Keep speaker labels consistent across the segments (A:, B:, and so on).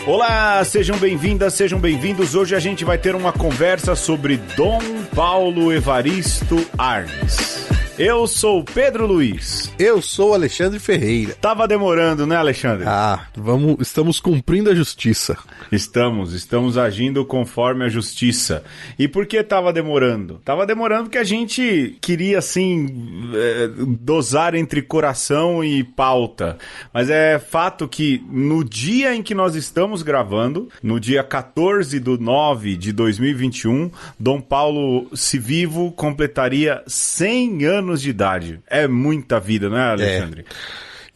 A: Olá, sejam bem-vindas, sejam bem-vindos. Hoje a gente vai ter uma conversa sobre Dom Paulo Evaristo Arnes. Eu sou o Pedro Luiz.
B: Eu sou o Alexandre Ferreira.
A: Tava demorando, né, Alexandre?
B: Estamos cumprindo a justiça.
A: Estamos agindo conforme a justiça. E por que tava demorando? Tava demorando porque a gente queria, assim, dosar entre coração e pauta. Mas é fato que no dia em que nós estamos gravando, no dia 14/9/2021, Dom Paulo, se vivo, completaria 100 anos de idade. É muita vida, não é, Alexandre?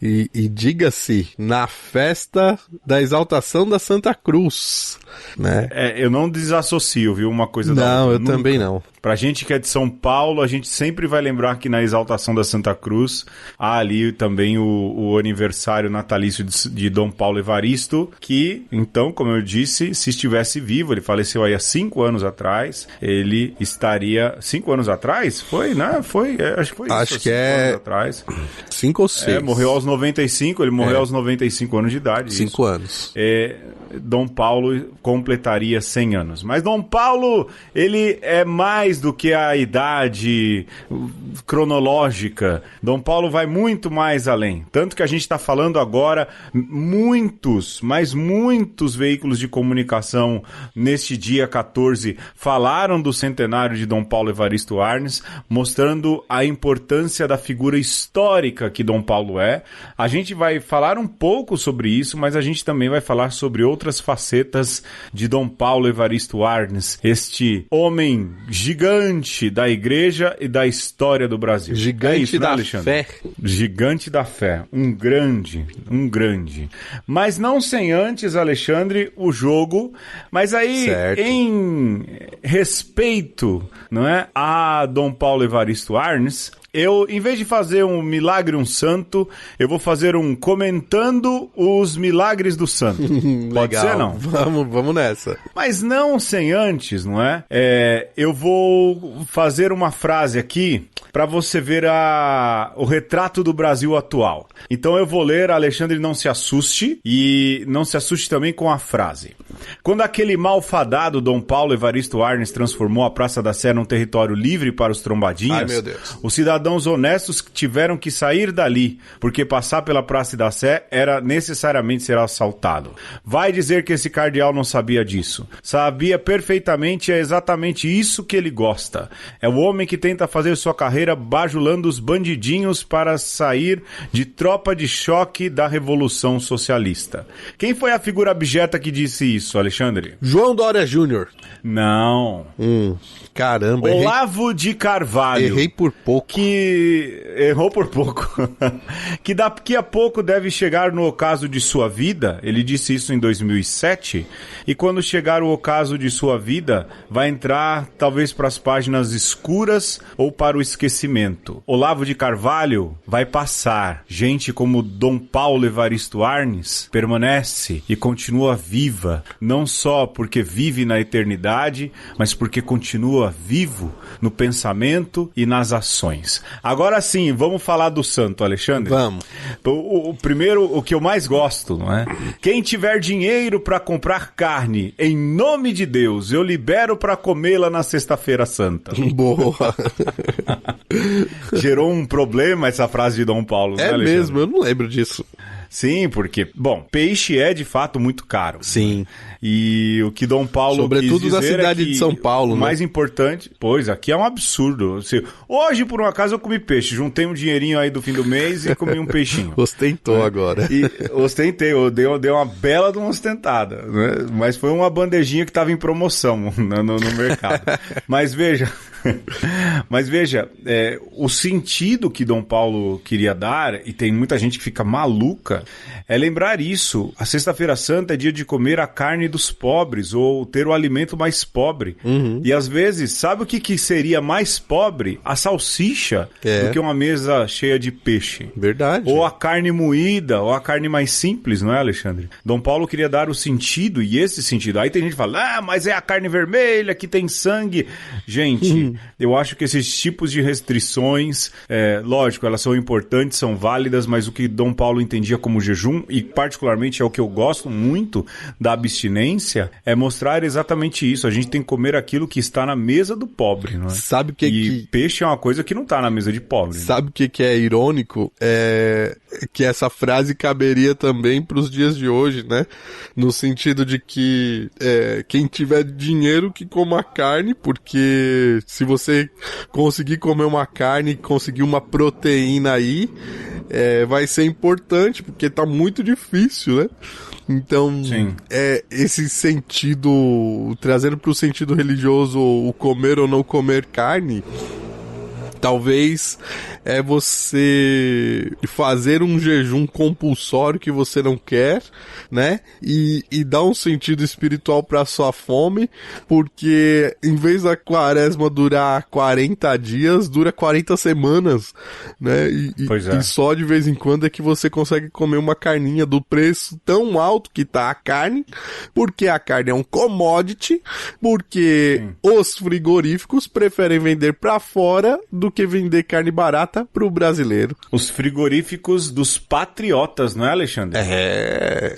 B: E diga-se, na festa da exaltação da Santa Cruz, né?
A: Eu não desassocio, viu, uma coisa da outra.
B: Não, eu
A: nunca.
B: também não.
A: Pra gente que é de São Paulo, a gente sempre vai lembrar que na exaltação da Santa Cruz há ali também o aniversário natalício de Dom Paulo Evaristo, que, então, como eu disse, se estivesse vivo, ele faleceu aí há 5 anos atrás, ele estaria... 5 anos atrás? Foi, né? Acho que foi isso.
B: Acho que é...
A: anos atrás.
B: 5 ou 6.
A: Morreu aos 95, ele morreu aos 95 anos de idade.
B: 5 anos.
A: Dom Paulo completaria 100 anos. Mas Dom Paulo, ele é mais do que a idade cronológica. Dom Paulo vai muito mais além. Tanto que a gente está falando agora, muitos veículos de comunicação neste dia 14 falaram do centenário de Dom Paulo Evaristo Arnes, mostrando a importância da figura histórica que Dom Paulo é. A gente vai falar um pouco sobre isso, mas a gente também vai falar sobre outras facetas de Dom Paulo Evaristo Arnes, este homem gigante da igreja e da história do Brasil.
B: Gigante da fé.
A: Gigante da fé. Um grande. Mas não sem antes, Alexandre, o jogo. Mas aí, certo, em respeito, não é, a Dom Paulo Evaristo Arnes, eu, em vez de fazer um milagre, um santo, eu vou fazer um comentando os milagres do santo. Pode ser, não?
B: Vamos nessa.
A: Mas não sem antes, não é? Eu vou fazer uma frase aqui para você ver o retrato do Brasil atual. Então eu vou ler, Alexandre, não se assuste, e não se assuste também com a frase. Quando aquele malfadado Dom Paulo Evaristo Arnes transformou a Praça da Sé num território livre para os trombadinhas,
B: ai, meu Deus,
A: os cidadãos honestos tiveram que sair dali, porque passar pela Praça da Sé era necessariamente ser assaltado. Vai dizer que esse cardeal não sabia disso. Sabia perfeitamente, é exatamente isso que ele gosta. É o homem que tenta fazer sua carreira bajulando os bandidinhos para sair de tropa de choque da Revolução Socialista. Quem foi a figura abjeta que disse isso, Alexandre?
B: João Dória Júnior.
A: Não.
B: Caramba,
A: Olavo de Carvalho.
B: Errei por pouco.
A: Errou por pouco. Que daqui a pouco deve chegar no ocaso de sua vida. Ele disse isso em 2007. E quando chegar o ocaso de sua vida, vai entrar talvez para as páginas escuras ou para o esquecimento. Olavo de Carvalho vai passar. Gente como Dom Paulo Evaristo Arnes permanece e continua viva. Não só porque vive na eternidade, mas porque continua vivo no pensamento e nas ações. Agora sim, vamos falar do santo, Alexandre?
B: Vamos.
A: O primeiro, o que eu mais gosto, não é? Quem tiver dinheiro para comprar carne, em nome de Deus, eu libero para comê-la na Sexta-feira Santa.
B: Boa.
A: Gerou um problema essa frase de Dom Paulo, né, Alexandre?
B: É mesmo, eu não lembro disso.
A: Sim, porque, bom, peixe é de fato muito caro.
B: Sim.
A: Né? E o que Dom Paulo
B: sobretudo
A: quis dizer
B: da cidade de São Paulo,
A: o mais importante, pois, aqui é um absurdo. Hoje, por um acaso, eu comi peixe. Juntei um dinheirinho aí do fim do mês e comi um peixinho.
B: Ostentou agora.
A: Ostentei, eu dei uma bela de uma ostentada. Né? Mas foi uma bandejinha que estava em promoção no mercado. Mas veja... o sentido que Dom Paulo queria dar, e tem muita gente que fica maluca, é lembrar isso. A Sexta-feira Santa é dia de comer a carne dos pobres, ou ter o alimento mais pobre. E às vezes, sabe o que seria mais pobre? A salsicha do que uma mesa cheia de peixe.
B: Verdade.
A: Ou a carne moída, ou a carne mais simples, não é, Alexandre? Dom Paulo queria dar o sentido, e esse sentido. Aí tem gente que fala, mas é a carne vermelha que tem sangue. Gente... eu acho que esses tipos de restrições, lógico, elas são importantes, são válidas, mas o que Dom Paulo entendia como jejum, e particularmente é o que eu gosto muito da abstinência, é mostrar exatamente isso. A gente tem que comer aquilo que está na mesa do pobre, não é?
B: Sabe
A: peixe é uma coisa que não está na mesa de pobre.
B: Sabe o que é irônico? É que essa frase caberia também para os dias de hoje, né? No sentido de que quem tiver dinheiro que coma carne, porque se você conseguir comer uma carne, conseguir uma proteína aí, vai ser importante, porque tá muito difícil, né? Então, esse sentido, trazendo para o sentido religioso o comer ou não comer carne, talvez é você fazer um jejum compulsório que você não quer, né? E dar um sentido espiritual para sua fome, porque em vez da quaresma durar 40 dias, dura 40 semanas, né? E só de vez em quando é que você consegue comer uma carninha do preço tão alto que tá a carne, porque a carne é um commodity, porque os frigoríficos preferem vender para fora do que vender carne barata pro brasileiro.
A: Os frigoríficos dos patriotas, não é, Alexandre?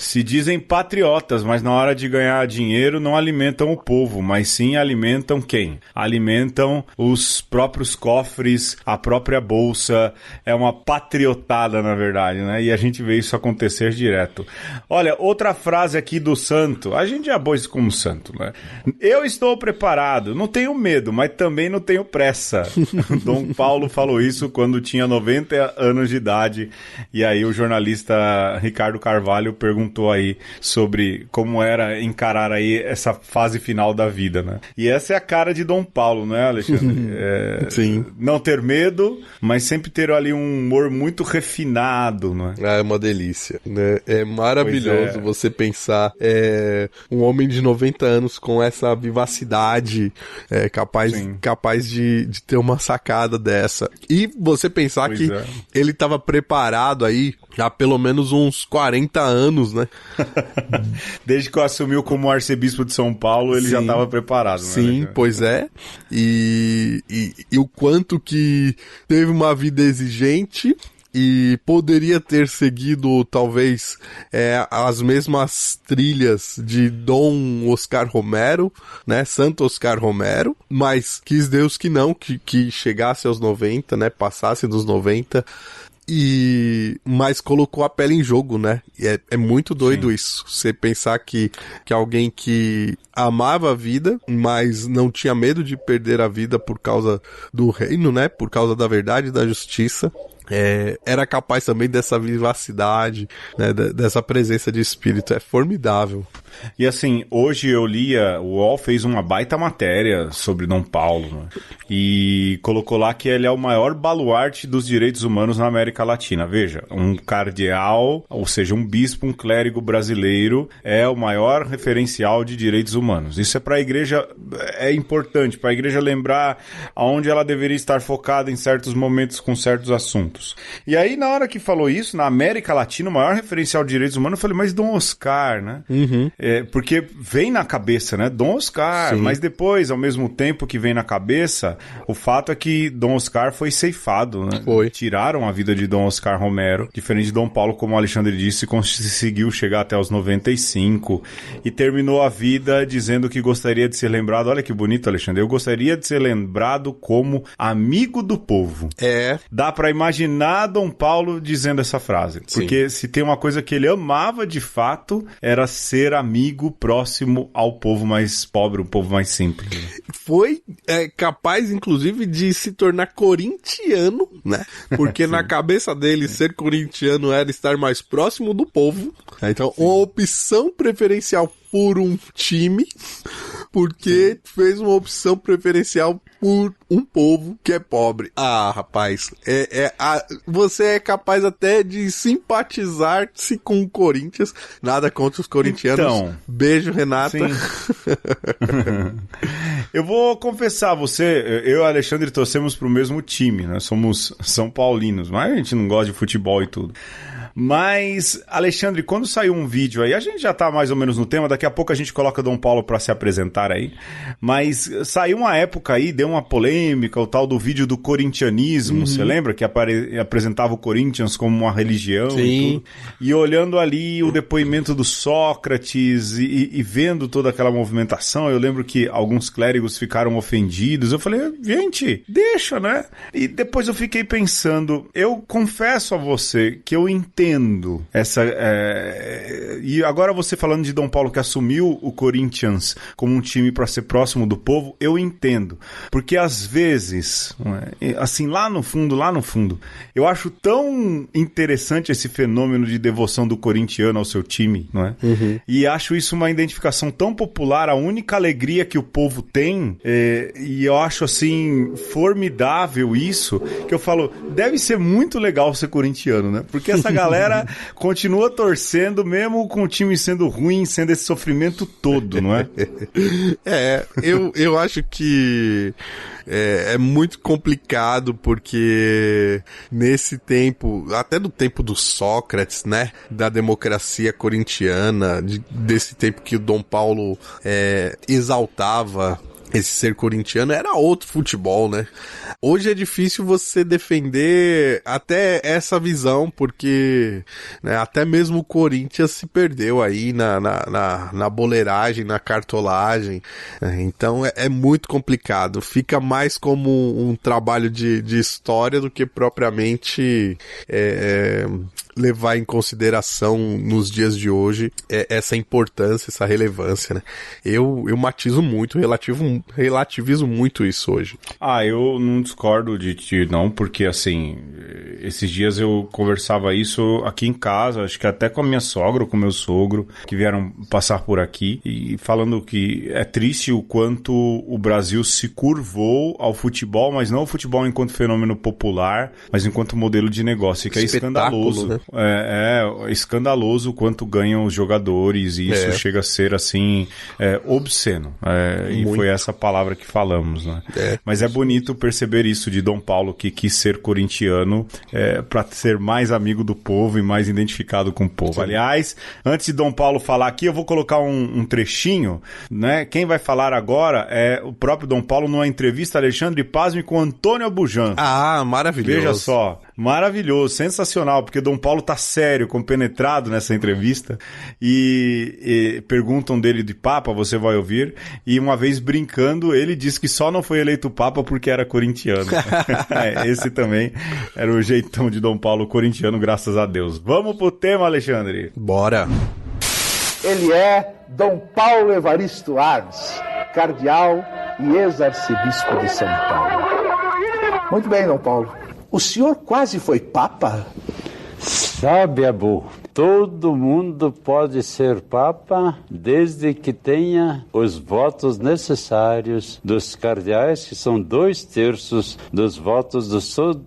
A: Se dizem patriotas, mas na hora de ganhar dinheiro não alimentam o povo, mas sim alimentam quem? Alimentam os próprios cofres, a própria bolsa. É uma patriotada, na verdade, né? E a gente vê isso acontecer direto. Olha, outra frase aqui do santo. A gente já pôs isso como santo, né? Eu estou preparado, não tenho medo, mas também não tenho pressa. Dom Paulo falou isso quando tinha 90 anos de idade, e aí o jornalista Ricardo Carvalho perguntou aí sobre como era encarar aí essa fase final da vida, né? E essa é a cara de Dom Paulo, né, Alexandre?
B: Sim.
A: Não ter medo, mas sempre ter ali um humor muito refinado, né?
B: É uma delícia, né? É maravilhoso você pensar um homem de 90 anos com essa vivacidade, capaz de ter uma sacada dessa. E você pensar que ele estava preparado aí há pelo menos uns 40 anos, né?
A: Desde que eu assumiu como arcebispo de São Paulo, ele já estava preparado, né?
B: Sim, pois é. E o quanto que teve uma vida exigente e poderia ter seguido, talvez, as mesmas trilhas de Dom Oscar Romero, né, Santo Oscar Romero, mas quis Deus que não, que chegasse aos 90, né, passasse dos 90, mas colocou a pele em jogo, né? É muito doido isso. Você pensar que alguém que amava a vida, mas não tinha medo de perder a vida por causa do reino, né? Por causa da verdade e da justiça. Era capaz também dessa vivacidade, né, dessa presença de espírito. É formidável.
A: E assim, hoje eu lia, o UOL fez uma baita matéria sobre Dom Paulo, né? E colocou lá que ele é o maior baluarte dos direitos humanos na América Latina. Veja, um cardeal, ou seja, um bispo, um clérigo brasileiro, é o maior referencial de direitos humanos. Isso para a igreja é importante, para a igreja lembrar aonde ela deveria estar focada em certos momentos com certos assuntos. E aí, na hora que falou isso, na América Latina, o maior referencial de direitos humanos, eu falei, mas Dom Oscar, né? Porque vem na cabeça, né? Dom Oscar, mas depois, ao mesmo tempo que vem na cabeça, o fato é que Dom Oscar foi ceifado, né? Tiraram a vida de Dom Oscar Romero, diferente de Dom Paulo, como o Alexandre disse, conseguiu chegar até os 95 e terminou a vida dizendo que gostaria de ser lembrado, olha que bonito, Alexandre, eu gostaria de ser lembrado como amigo do povo. Dá pra imaginar Dom Paulo dizendo essa frase, porque se tem uma coisa que ele amava de fato, era ser amigo próximo ao povo mais pobre, o povo mais simples.
B: Foi capaz, inclusive, de se tornar corintiano, né? Porque na cabeça dele, ser corintiano era estar mais próximo do povo. Então, uma opção preferencial por um time, porque fez uma opção preferencial por um povo que é pobre. Ah, rapaz, você é capaz até de simpatizar-se com o Corinthians. Nada contra os corintianos.
A: Então,
B: beijo, Renata.
A: Eu vou confessar a você, eu e o Alexandre torcemos pro mesmo time, né? Somos São Paulinos, mas a gente não gosta de futebol e tudo. Mas, Alexandre, quando saiu um vídeo aí, a gente já tá mais ou menos no tema, daqui a pouco a gente coloca Dom Paulo pra se apresentar aí, mas saiu uma época aí, deu uma polêmica, o tal do vídeo do corintianismo, você lembra? Que apresentava o Corinthians como uma religião.
B: Sim.
A: E tudo. E olhando ali o depoimento do Sócrates e vendo toda aquela movimentação, eu lembro que alguns clérigos ficaram ofendidos, eu falei, gente, deixa, né? E depois eu fiquei pensando, eu confesso a você que eu entendo essa... E agora você falando de Dom Paulo que assumiu o Corinthians como um time para ser próximo do povo, eu entendo. Porque às vezes, assim, lá no fundo, eu acho tão interessante esse fenômeno de devoção do corintiano ao seu time, não é? E acho isso uma identificação tão popular, a única alegria que o povo tem, e eu acho, assim, formidável isso, que eu falo, deve ser muito legal ser corintiano, né? Porque essa galera continua torcendo, mesmo com o time sendo ruim, sendo esse sofrimento todo, não é?
B: Eu acho que é muito complicado, porque nesse tempo, até do tempo do Sócrates, né, da democracia corintiana, desse tempo que o Dom Paulo exaltava esse ser corintiano, era outro futebol, né? Hoje é difícil você defender até essa visão, porque, né, até mesmo o Corinthians se perdeu aí na boleiragem, na cartolagem. Então é muito complicado. Fica mais como um trabalho de história do que propriamente levar em consideração nos dias de hoje essa importância, essa relevância, né? Eu matizo muito, relativizo muito isso hoje.
A: Eu não discordo de ti, não, porque, assim, esses dias eu conversava isso aqui em casa, acho que até com a minha sogra, com o meu sogro, que vieram passar por aqui, e falando que é triste o quanto o Brasil se curvou ao futebol, mas não ao futebol enquanto fenômeno popular, mas enquanto modelo de negócio, que é escandaloso, né? É escandaloso o quanto ganham os jogadores, e isso chega a ser, assim, obsceno. E foi essa palavra que falamos, né? Mas é bonito perceber isso de Dom Paulo, que quis ser corintiano para ser mais amigo do povo e mais identificado com o povo. Sim. Aliás, antes de Dom Paulo falar aqui, eu vou colocar um trechinho, né? Quem vai falar agora é o próprio Dom Paulo numa entrevista, Alexandre Pasme, com Antônio Bujan.
B: Maravilhoso.
A: Veja só. Maravilhoso, sensacional, porque Dom Paulo tá sério, compenetrado nessa entrevista, e perguntam dele de Papa, você vai ouvir, e uma vez brincando, ele disse que só não foi eleito Papa porque era corintiano. Esse também era o jeitão de Dom Paulo corintiano, graças a Deus. Vamos pro tema, Alexandre?
B: Bora!
C: Ele é Dom Paulo Evaristo Arns, cardeal e ex-arcebispo de São Paulo. Muito bem, Dom Paulo. O senhor quase foi papa?
D: Sabe, Abu, todo mundo pode ser papa desde que tenha os votos necessários dos cardeais, que são 2/3 dos votos de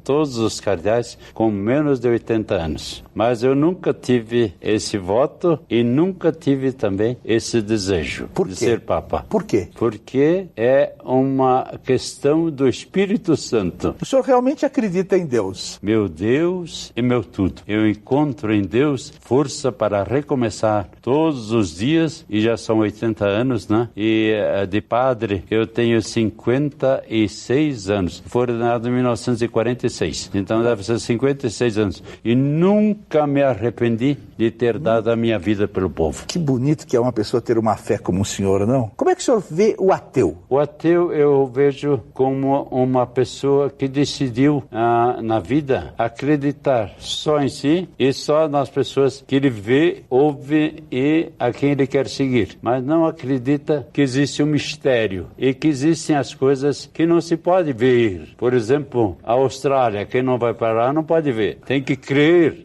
D: todos os cardeais com menos de 80 anos. Mas eu nunca tive esse voto e nunca tive também esse desejo de ser papa.
C: Por quê?
D: Porque é uma questão do Espírito Santo.
C: O senhor realmente acredita em Deus?
D: Meu Deus e meu tudo. Eu encontro em Deus força para recomeçar todos os dias, e já são 80 anos, né? E de padre eu tenho 56 anos. Fui ordenado em 1946. Então deve ser 56 anos. E nunca me arrependi de ter dado a minha vida pelo povo.
C: Que bonito que é uma pessoa ter uma fé como o senhor, não? Como é que o senhor vê o ateu?
D: O ateu eu vejo como uma pessoa que decidiu na vida acreditar só em si e só nas pessoas que ele vê, ouve e a quem ele quer seguir. Mas não acredita que existe um mistério e que existem as coisas que não se pode ver. Por exemplo, a Austrália, quem não vai para lá não pode ver. Tem que crer.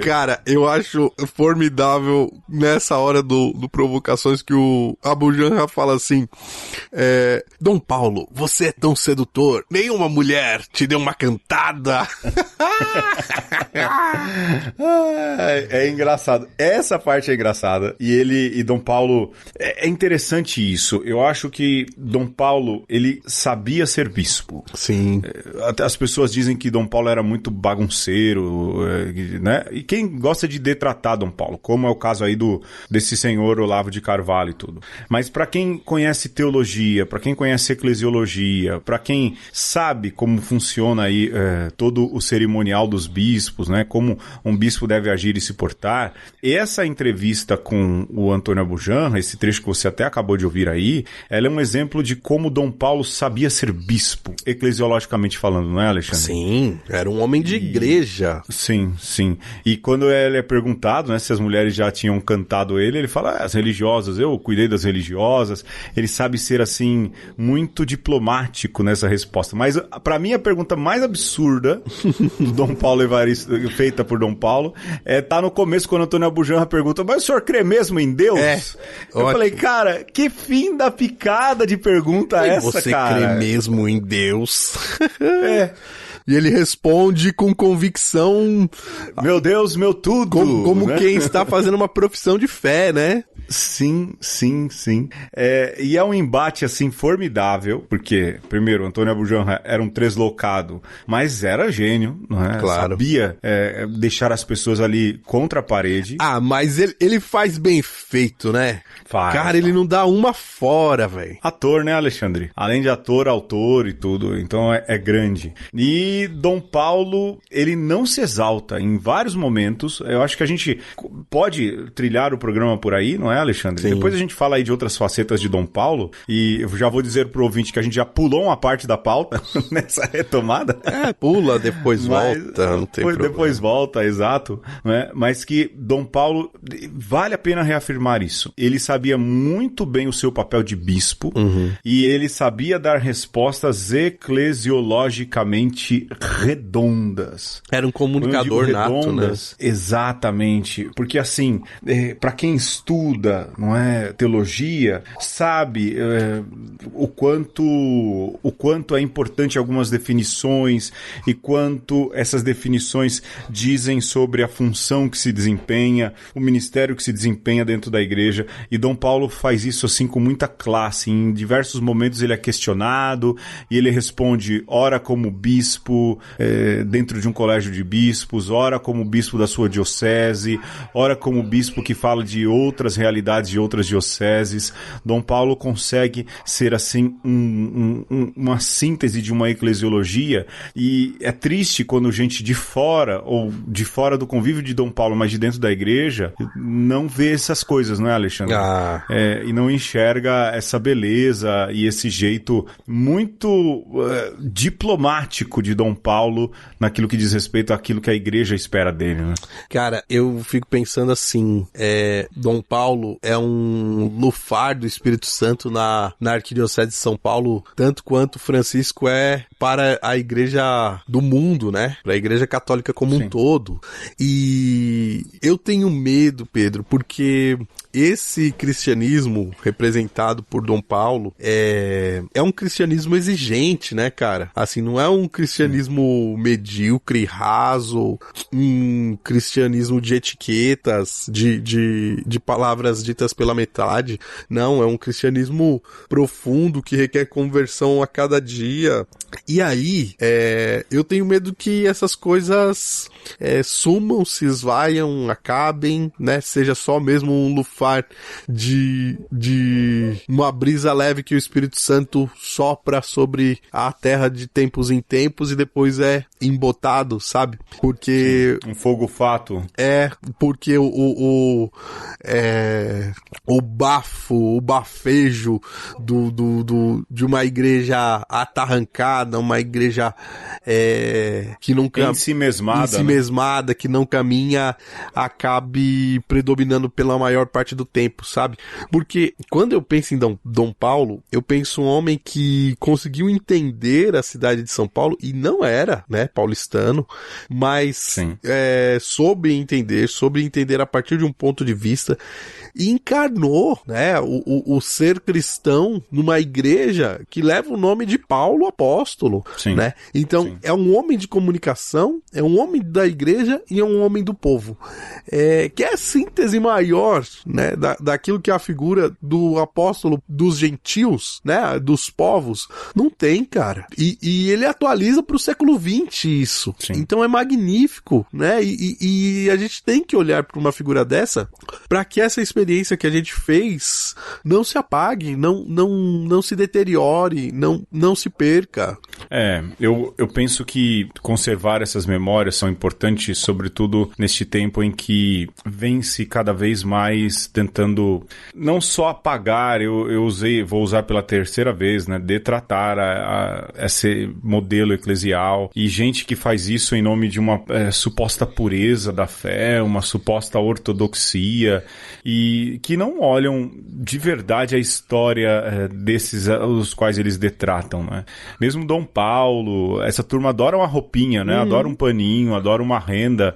B: Cara, eu acho formidável nessa hora do Provocações que o Abu Janra fala assim, Dom Paulo, você é tão sedutor, nenhuma mulher te deu uma cantada.
A: É engraçado. Essa parte é engraçada. E Dom Paulo... É interessante isso. Eu acho que Dom Paulo, ele sabia ser bispo.
B: Sim.
A: Até as pessoas dizem que Dom Paulo era muito bagunceiro, né? E quem gosta de detratar Dom Paulo, como é o caso aí desse senhor Olavo de Carvalho e tudo. Mas para quem conhece teologia, para quem conhece eclesiologia, para quem sabe como funciona aí todo o cerimonial dos bispos, né? Como um bispo deve agir e se portar. Essa entrevista com o Antônio Abu Janra, esse trecho que você até acabou de ouvir aí, ela é um exemplo de como Dom Paulo sabia ser bispo, eclesiologicamente falando, não é, Alexandre?
B: Sim, era um homem de igreja.
A: Sim, sim. E quando ele é perguntado, né, se as mulheres já tinham cantado ele fala, as religiosas, eu cuidei das religiosas. Ele sabe ser, assim, muito diplomático nessa resposta. Mas, pra mim, a pergunta mais absurda do Dom Paulo Evaristo, feita por Dom Paulo, tá no começo, quando Antônio Abu Janra pergunta, mas o senhor crê mesmo em Deus? Eu falei, cara, que fim da picada de pergunta é essa,
B: você
A: cara?
B: Você crê mesmo em Deus?
A: É.
B: E ele responde com convicção...
A: Meu Deus, meu tudo!
B: Como
A: né?
B: Quem está fazendo uma profissão de fé, né?
A: Sim, sim, sim. E é um embate, assim, formidável, porque, primeiro, Antônio Abu Janra era um translocado, mas era gênio, não é?
B: Claro.
A: Sabia deixar as pessoas ali contra a parede.
B: Ah, mas ele faz bem feito, né?
A: Faz.
B: Cara, ele não dá uma fora, velho.
A: Ator, né, Alexandre? Além de ator, autor e tudo, então é grande. E Dom Paulo, ele não se exalta em vários momentos. Eu acho que a gente pode trilhar o programa por aí, não é, Alexandre?
B: Sim.
A: Depois a gente fala aí de outras facetas de Dom Paulo, e eu já vou dizer pro ouvinte que a gente já pulou uma parte da pauta nessa retomada.
B: Pula, depois volta, não tem problema.
A: Depois volta, exato. Né? Mas que Dom Paulo, vale a pena reafirmar isso. Ele sabia muito bem o seu papel de bispo, e ele sabia dar respostas eclesiologicamente redondas.
B: Era um comunicador nato, né?
A: Exatamente. Porque assim, para quem estuda, não é, teologia, sabe o quanto é importante algumas definições e quanto essas definições dizem sobre a função que se desempenha, o ministério que se desempenha dentro da igreja. E Dom Paulo faz isso assim com muita classe. Em diversos momentos ele é questionado e ele responde, ora como bispo dentro de um colégio de bispos, ora como bispo da sua diocese, ora como bispo que fala de outras realidades de outras dioceses. Dom Paulo consegue ser assim uma síntese de uma eclesiologia, e é triste quando gente de fora, ou de fora do convívio de Dom Paulo, mas de dentro da igreja, não vê essas coisas, não é, Alexandre? E não enxerga essa beleza e esse jeito muito diplomático de Dom Paulo naquilo que diz respeito àquilo que a igreja espera dele, né?
B: Cara, eu fico pensando assim, Dom Paulo é um lufar do Espírito Santo na Arquidiocese de São Paulo, tanto quanto Francisco é para a igreja do mundo, né? Para a igreja católica como um todo. E eu tenho medo, Pedro, porque esse cristianismo representado por Dom Paulo é um cristianismo exigente, né, cara? Assim, não é um cristianismo medíocre, raso, um cristianismo de etiquetas, de palavras ditas pela metade. Não, é um cristianismo profundo que requer conversão a cada dia. E aí, eu tenho medo que essas coisas sumam, se esvaiam, acabem, né? Seja só mesmo um lufar de uma brisa leve que o Espírito Santo sopra sobre a terra de tempos em tempos e depois é embotado, sabe? Porque...
A: um fogo fato.
B: Porque o bafo, o bafejo de uma igreja atarrancada, uma igreja que não ensimesmada, que não caminha, acabe predominando pela maior parte do tempo, sabe? Porque quando eu penso em Dom Paulo, eu penso um homem que conseguiu entender a cidade de São Paulo e não não era, né, paulistano, mas soube entender a partir de um ponto de vista e encarnou, né, o ser cristão numa igreja que leva o nome de Paulo Apóstolo, né? Então, é um homem de comunicação, é um homem da igreja e é um homem do povo. Que é a síntese maior, né, daquilo que é a figura do apóstolo dos gentios, né, dos povos. Não tem, cara. E ele atualiza para o século XX isso. Então é magnífico, né? E a gente tem que olhar para uma figura dessa para que essa experiência que a gente fez não se apague, não se deteriore, não se perca.
A: Eu penso que conservar essas memórias são importantes, sobretudo neste tempo em que vem-se cada vez mais tentando não só apagar, vou usar pela terceira vez, né, detratar esse modelo eclesial, e gente que faz isso em nome de uma suposta pureza da fé, uma suposta ortodoxia, e que não olham de verdade a história desses os quais eles detratam, né? Mesmo Dom Paulo, essa turma adora uma roupinha, né? Adora um paninho, adora uma renda,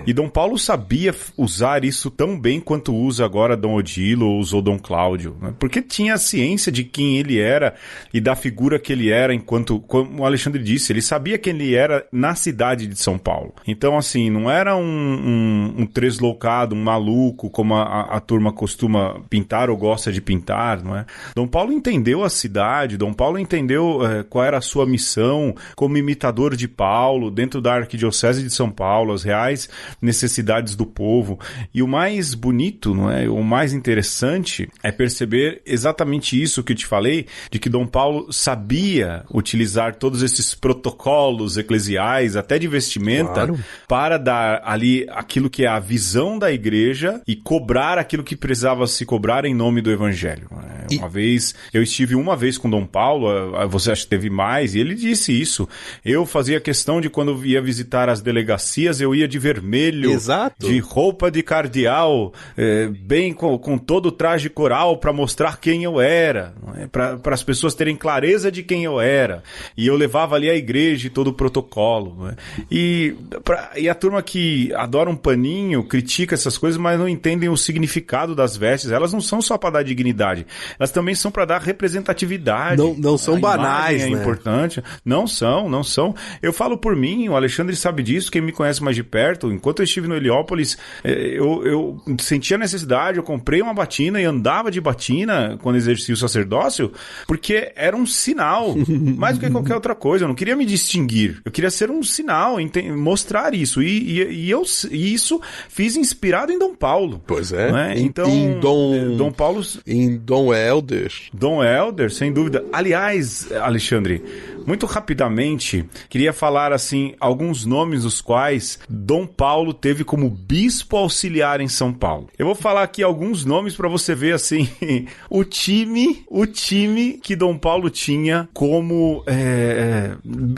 A: e Dom Paulo sabia usar isso tão bem quanto usa agora Dom Odilo ou usou Dom Cláudio, né? Porque tinha a ciência de quem ele era e da figura que ele era enquanto, como o Alexandre disse, ele sabia quem ele era na cidade de São Paulo. Então, assim, não era um tresloucado, um maluco, como a turma costuma pintar ou gosta de pintar, não é? Dom Paulo entendeu a cidade, Dom Paulo entendeu qual era a sua missão como imitador de Paulo, dentro da Arquidiocese de São Paulo, as reais necessidades do povo. E o mais bonito, não é? O mais interessante é perceber exatamente isso que eu te falei, de que Dom Paulo sabia utilizar todos esses protocolos eclesiais, até de vestimenta, para dar ali aquilo que é a visão da igreja e cobrar aquilo que precisava se cobrar em nome do evangelho. Eu estive uma vez com Dom Paulo, você acha que teve mais, e ele disse isso. Eu fazia questão de, quando ia visitar as delegacias, eu ia de vermelho, de roupa de cardeal, bem com todo o traje coral, para mostrar quem eu era, para as pessoas terem clareza de quem eu era. E eu levava ali a igreja e todo o protocolo, né? E a turma que adora um paninho, critica essas coisas, mas não entendem o significado das vestes. Elas não são só para dar dignidade, elas também são para dar representatividade.
B: Não são banais,
A: né? É importante. Não são. Eu falo por mim, o Alexandre sabe disso, quem me conhece mais de perto. Enquanto eu estive no Heliópolis, eu sentia necessidade, eu comprei uma batina e andava de batina quando exercia o sacerdócio, porque era um sinal, mais do que qualquer outra coisa. Eu não queria me distinguir, eu queria ser um sinal, mostrar isso. E isso fiz inspirado em Dom Paulo.
B: Pois é.
A: Né? Então, Dom Paulo...
B: Em Dom Helder.
A: Dom Helder, sem dúvida. Aliás, Alexandre, muito rapidamente, queria falar, assim, alguns nomes dos quais Dom Paulo teve como bispo auxiliar em São Paulo. Eu vou falar aqui alguns nomes para você ver, assim, o time que Dom Paulo tinha como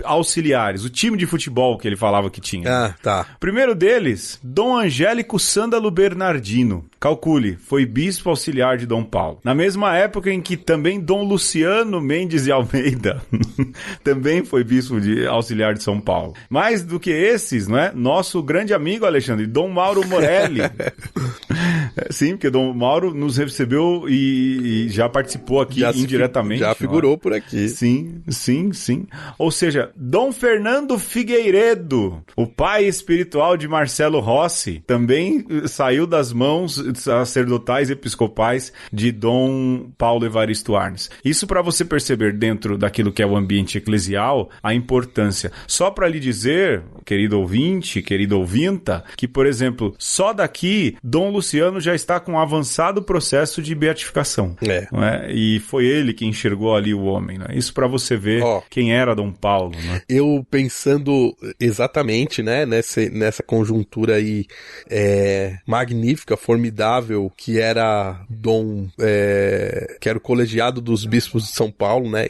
A: auxiliares, o time de futebol que ele falava que tinha. Primeiro deles, Dom Angélico Sândalo Bernardino. Calcule, foi bispo auxiliar de Dom Paulo. Na mesma época em que também Dom Luciano Mendes de Almeida também foi bispo auxiliar de São Paulo. Mais do que esses, não é? Nosso grande amigo, Alexandre, Dom Mauro Morelli. Sim, porque Dom Mauro nos recebeu e já participou aqui indiretamente.
B: Já figurou por aqui.
A: Sim. Ou seja, Dom Fernando Figueiredo, o pai espiritual de Marcelo Rossi, também saiu das mãos sacerdotais episcopais de Dom Paulo Evaristo Arnes. Isso para você perceber, dentro daquilo que é o ambiente eclesial, a importância. Só para lhe dizer, querido ouvinte, querido ouvinta, que, por exemplo, só daqui Dom Luciano já está com um avançado processo de beatificação. Não é? E foi ele que enxergou ali o homem. Né? Isso para você ver quem era Dom Paulo. Né?
B: Eu pensando exatamente, né, nessa conjuntura aí magnífica, formidável, que era que era o colegiado dos bispos de São Paulo, né?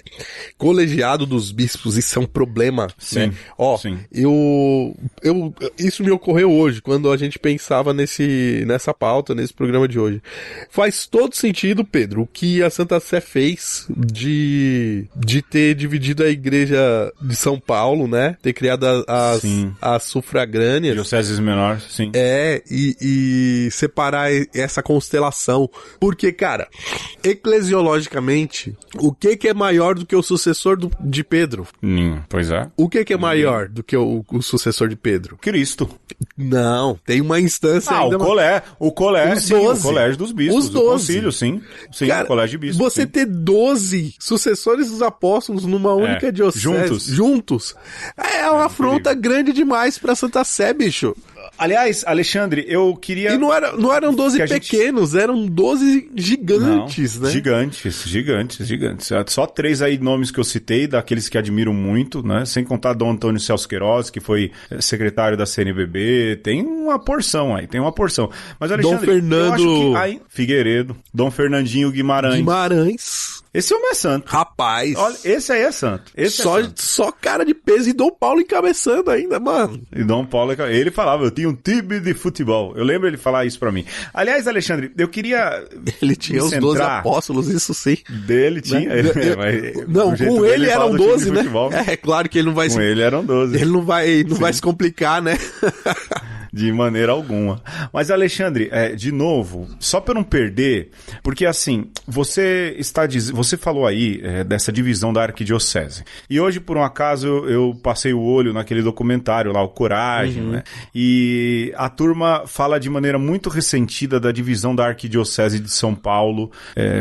B: Colegiado dos bispos, isso é um problema, né?
A: Sim.
B: Isso me ocorreu hoje, quando a gente pensava nessa pauta, nesse programa de hoje. Faz todo sentido, Pedro, o que a Santa Sé fez de ter dividido a igreja de São Paulo, né? Ter criado as sufragâneas.
A: Dioceses menores, sim.
B: E separar essa constelação. Porque, cara, eclesiologicamente, o que é maior do que o sucessor de Pedro?
A: Pois é.
B: O que é maior do que o sucessor de Pedro?
A: Cristo.
B: Não, tem uma instância ainda...
A: O colégio dos bispos.
B: Os 12.
A: O concílio, sim. Sim,
B: cara,
A: o colégio de bispos.
B: Você ter 12 sucessores dos apóstolos numa única diocese... Juntos. É uma afronta grande demais pra Santa Sé, bicho.
A: Aliás, Alexandre, eu queria...
B: E não eram 12 pequenos, eram 12 gigantes, né? Gigantes.
A: Só 3 aí nomes que eu citei, daqueles que admiro muito, né? Sem contar Dom Antônio Celso Queiroz, que foi secretário da CNBB. Tem uma porção aí, Mas, Alexandre,
B: Dom Fernando...
A: eu acho que... Figueiredo, Dom Fernandinho Guimarães. Esse homem é santo.
B: Rapaz.
A: Olha, esse aí é santo.
B: Só cara de peso e Dom Paulo encabeçando ainda, mano.
A: E Dom Paulo, ele falava, eu tinha um time de futebol. Eu lembro ele falar isso pra mim. Aliás, Alexandre, eu queria...
B: Ele tinha os 12 apóstolos, isso sim.
A: Dele tinha.
B: Né? Não, com ele eram 12, né? É claro que ele não vai...
A: Com ele eram 12.
B: Ele não vai se complicar, né?
A: De maneira alguma. Mas, Alexandre, de novo, só para não perder, porque assim, você falou aí dessa divisão da arquidiocese. E hoje, por um acaso, eu passei o olho naquele documentário lá, o Coragem, né? E a turma fala de maneira muito ressentida da divisão da arquidiocese de São Paulo,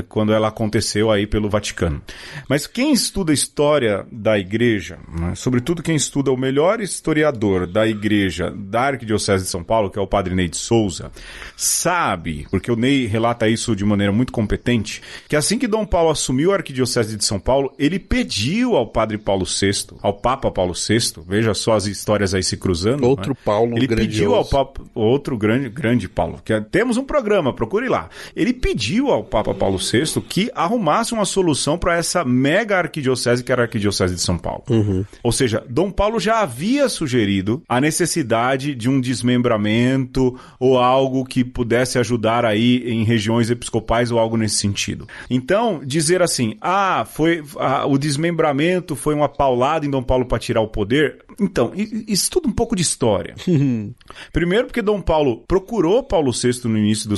A: quando ela aconteceu aí pelo Vaticano. Mas quem estuda a história da igreja, né, sobretudo quem estuda o melhor historiador da igreja da arquidiocese de São Paulo, que é o padre Ney de Souza, sabe, porque o Ney relata isso de maneira muito competente, que assim que Dom Paulo assumiu a arquidiocese de São Paulo, ele pediu ao padre Paulo VI, ao Papa Paulo VI, veja só as histórias aí se cruzando.
B: Outro, né? Paulo
A: ele
B: grandioso.
A: Pediu ao Papa, outro grande Paulo, temos um programa, procure lá. Ele pediu ao Papa Paulo VI que arrumasse uma solução para essa mega arquidiocese que era a arquidiocese de São Paulo. Ou seja, Dom Paulo já havia sugerido a necessidade de um desmembramento ou algo que pudesse ajudar aí em regiões episcopais ou algo nesse sentido. Então, dizer assim, o desmembramento foi uma paulada em Dom Paulo para tirar o poder, então, estuda um pouco de história. Primeiro porque Dom Paulo procurou Paulo VI no início do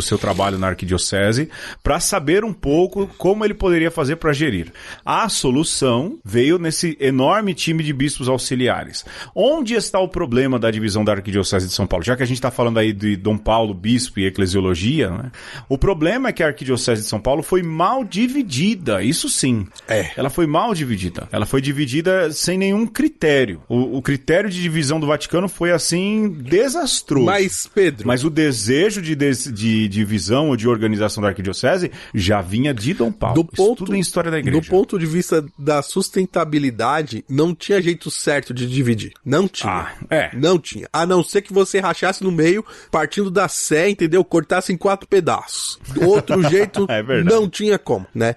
A: seu trabalho na arquidiocese para saber um pouco como ele poderia fazer para gerir. A solução veio nesse enorme time de bispos auxiliares. Onde está o problema da divisão da arquidiocese de São Paulo? Já que a gente está falando aí de Dom Paulo, bispo e eclesiologia, né? O problema é que a arquidiocese de São Paulo foi mal dividida, isso sim. Ela foi mal dividida. Ela foi dividida sem nenhum critério. O critério de divisão do Vaticano foi, assim, desastroso.
B: Mas, Pedro...
A: Mas o desejo de divisão ou de organização da arquidiocese já vinha de Dom Paulo. Tudo em história da igreja.
B: Do ponto de vista da sustentabilidade, não tinha jeito certo de dividir. Não tinha. Não tinha. A não ser que você rachasse no meio, partindo da Sé, entendeu? Cortasse em 4 pedaços. Outro jeito, não tinha como, né?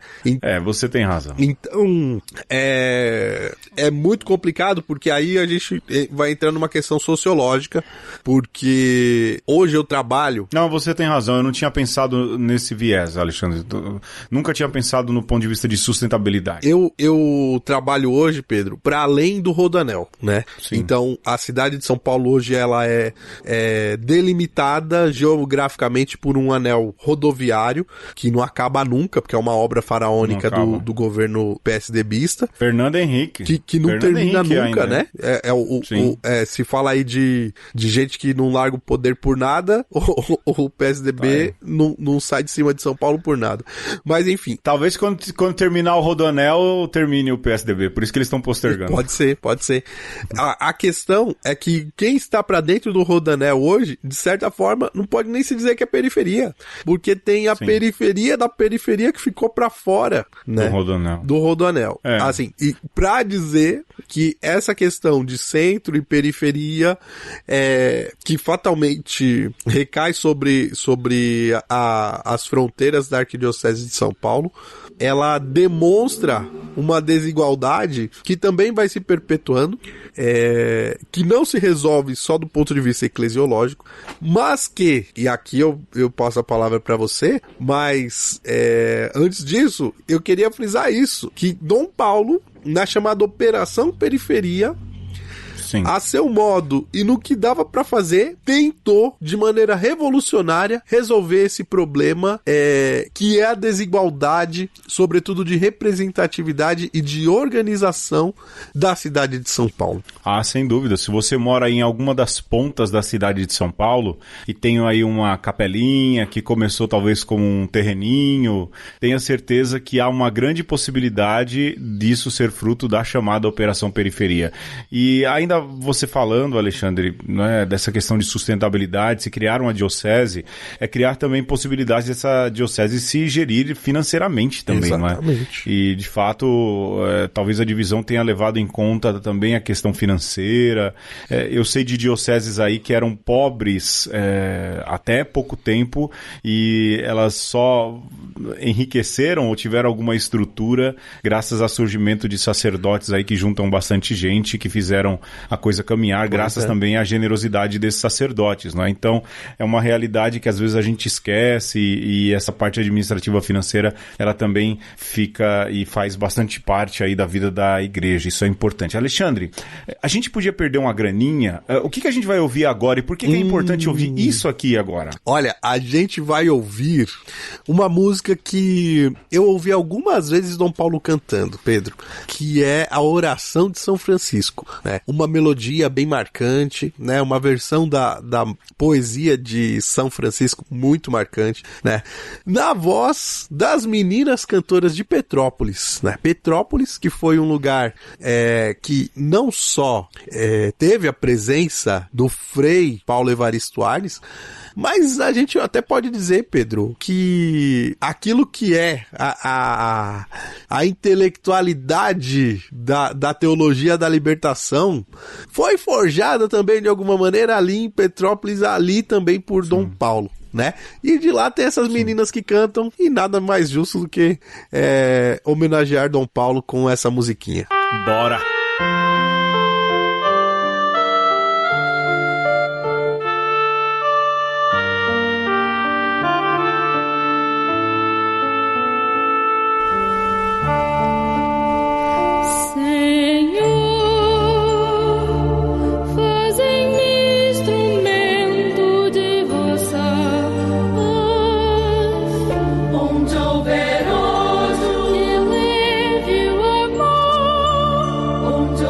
A: Você tem razão.
B: Então, é muito complicado, porque aí a gente vai entrar numa questão sociológica, porque hoje eu trabalho...
A: Não, você tem razão, eu não tinha pensado nesse viés, Alexandre. Nunca tinha pensado no ponto de vista de sustentabilidade.
B: Eu trabalho hoje, Pedro, para além do Rodoanel, né?
A: Sim.
B: Então, a cidade de São Paulo hoje, ela é delimitada geograficamente por um anel rodoviário, que não acaba nunca, porque é uma obra faraônica do governo PSDBista.
A: Fernando Henrique.
B: Que não termina nunca,
A: ainda,
B: né? Se fala aí de gente que não larga o poder por nada, o PSDB não sai de cima de São Paulo por nada. Mas enfim.
A: Talvez quando terminar o Rodoanel, termine o PSDB, por isso que eles estão postergando.
B: Pode ser. A questão é que quem está para dentro do Rodoanel hoje, de certa forma, não pode nem se dizer que é periferia, porque tem a periferia da periferia que ficou para fora, né?
A: Do Rodoanel.
B: Assim, e pra dizer que essa essa questão de centro e periferia, que fatalmente recai sobre as fronteiras da Arquidiocese de São Paulo, ela demonstra uma desigualdade que também vai se perpetuando, que não se resolve só do ponto de vista eclesiológico, mas que, e aqui eu passo a palavra para você, mas antes disso, eu queria frisar isso, que Dom Paulo, na chamada Operação Periferia,
A: Sim.
B: a seu modo e no que dava pra fazer, tentou de maneira revolucionária resolver esse problema, que é a desigualdade, sobretudo de representatividade e de organização da cidade de São Paulo.
A: Ah, sem dúvida. Se você mora em alguma das pontas da cidade de São Paulo e tem aí uma capelinha que começou talvez como um terreninho, tenha certeza que há uma grande possibilidade disso ser fruto da chamada Operação Periferia. E ainda você falando, Alexandre, né, dessa questão de sustentabilidade, se criar uma diocese, é criar também possibilidades dessa diocese se gerir financeiramente também, não é? E, de fato, talvez a divisão tenha levado em conta também a questão financeira. Eu sei de dioceses aí que eram pobres até pouco tempo e elas só enriqueceram ou tiveram alguma estrutura graças ao surgimento de sacerdotes aí que juntam bastante gente, que fizeram a coisa caminhar, graças também à generosidade desses sacerdotes, né? Então, é uma realidade que às vezes a gente esquece e essa parte administrativa financeira, ela também fica e faz bastante parte aí da vida da igreja, isso é importante. Alexandre, a gente podia perder uma graninha, o que a gente vai ouvir agora e por que é importante ouvir isso aqui agora?
B: Olha, a gente vai ouvir uma música que eu ouvi algumas vezes Dom Paulo cantando, Pedro, que é a Oração de São Francisco, né? Uma melodia bem marcante, né? Uma versão da poesia de São Francisco muito marcante, né? Na voz das meninas cantoras de Petrópolis, né? Petrópolis, que foi um lugar que não só teve a presença do Frei Paulo Evaristo Arnes, mas a gente até pode dizer, Pedro, que aquilo que é a intelectualidade da teologia da libertação foi forjada também de alguma maneira ali em Petrópolis, ali também por Dom Paulo, né? E de lá tem essas meninas que cantam e nada mais justo do que homenagear Dom Paulo com essa musiquinha.
A: Bora!
E: Onde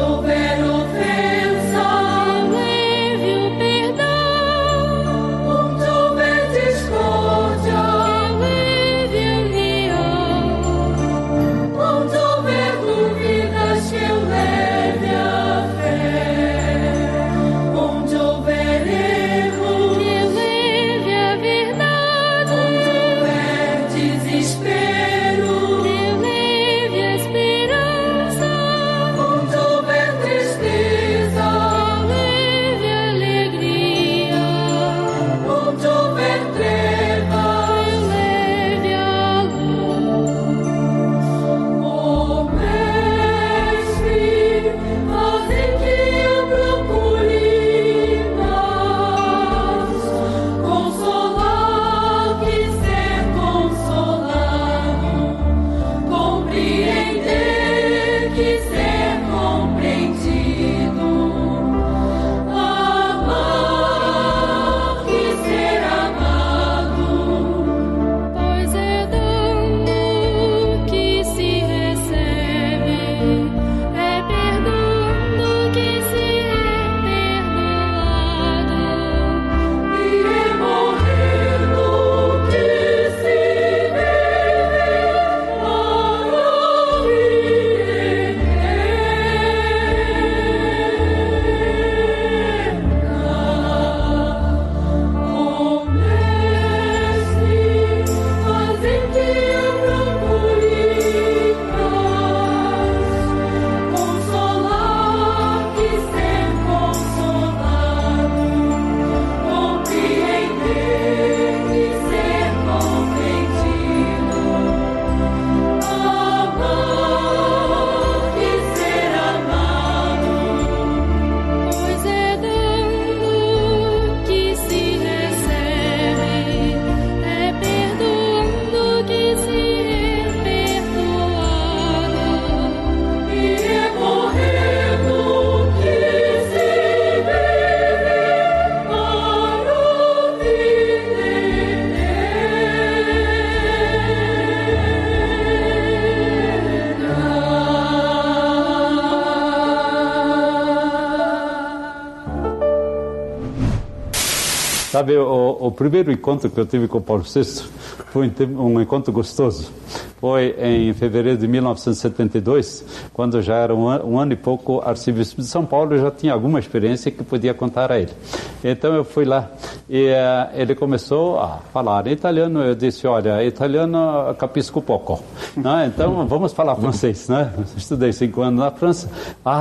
D: Sabe, o primeiro encontro que eu tive com o Paulo VI foi um encontro gostoso. Foi em fevereiro de 1972, quando já era um ano e pouco arcebispo de São Paulo, eu já tinha alguma experiência que podia contar a ele. Então eu fui lá e ele começou a falar em italiano. Eu disse, olha, italiano capisco pouco, né? Então vamos falar francês, né? Estudei 5 anos na França.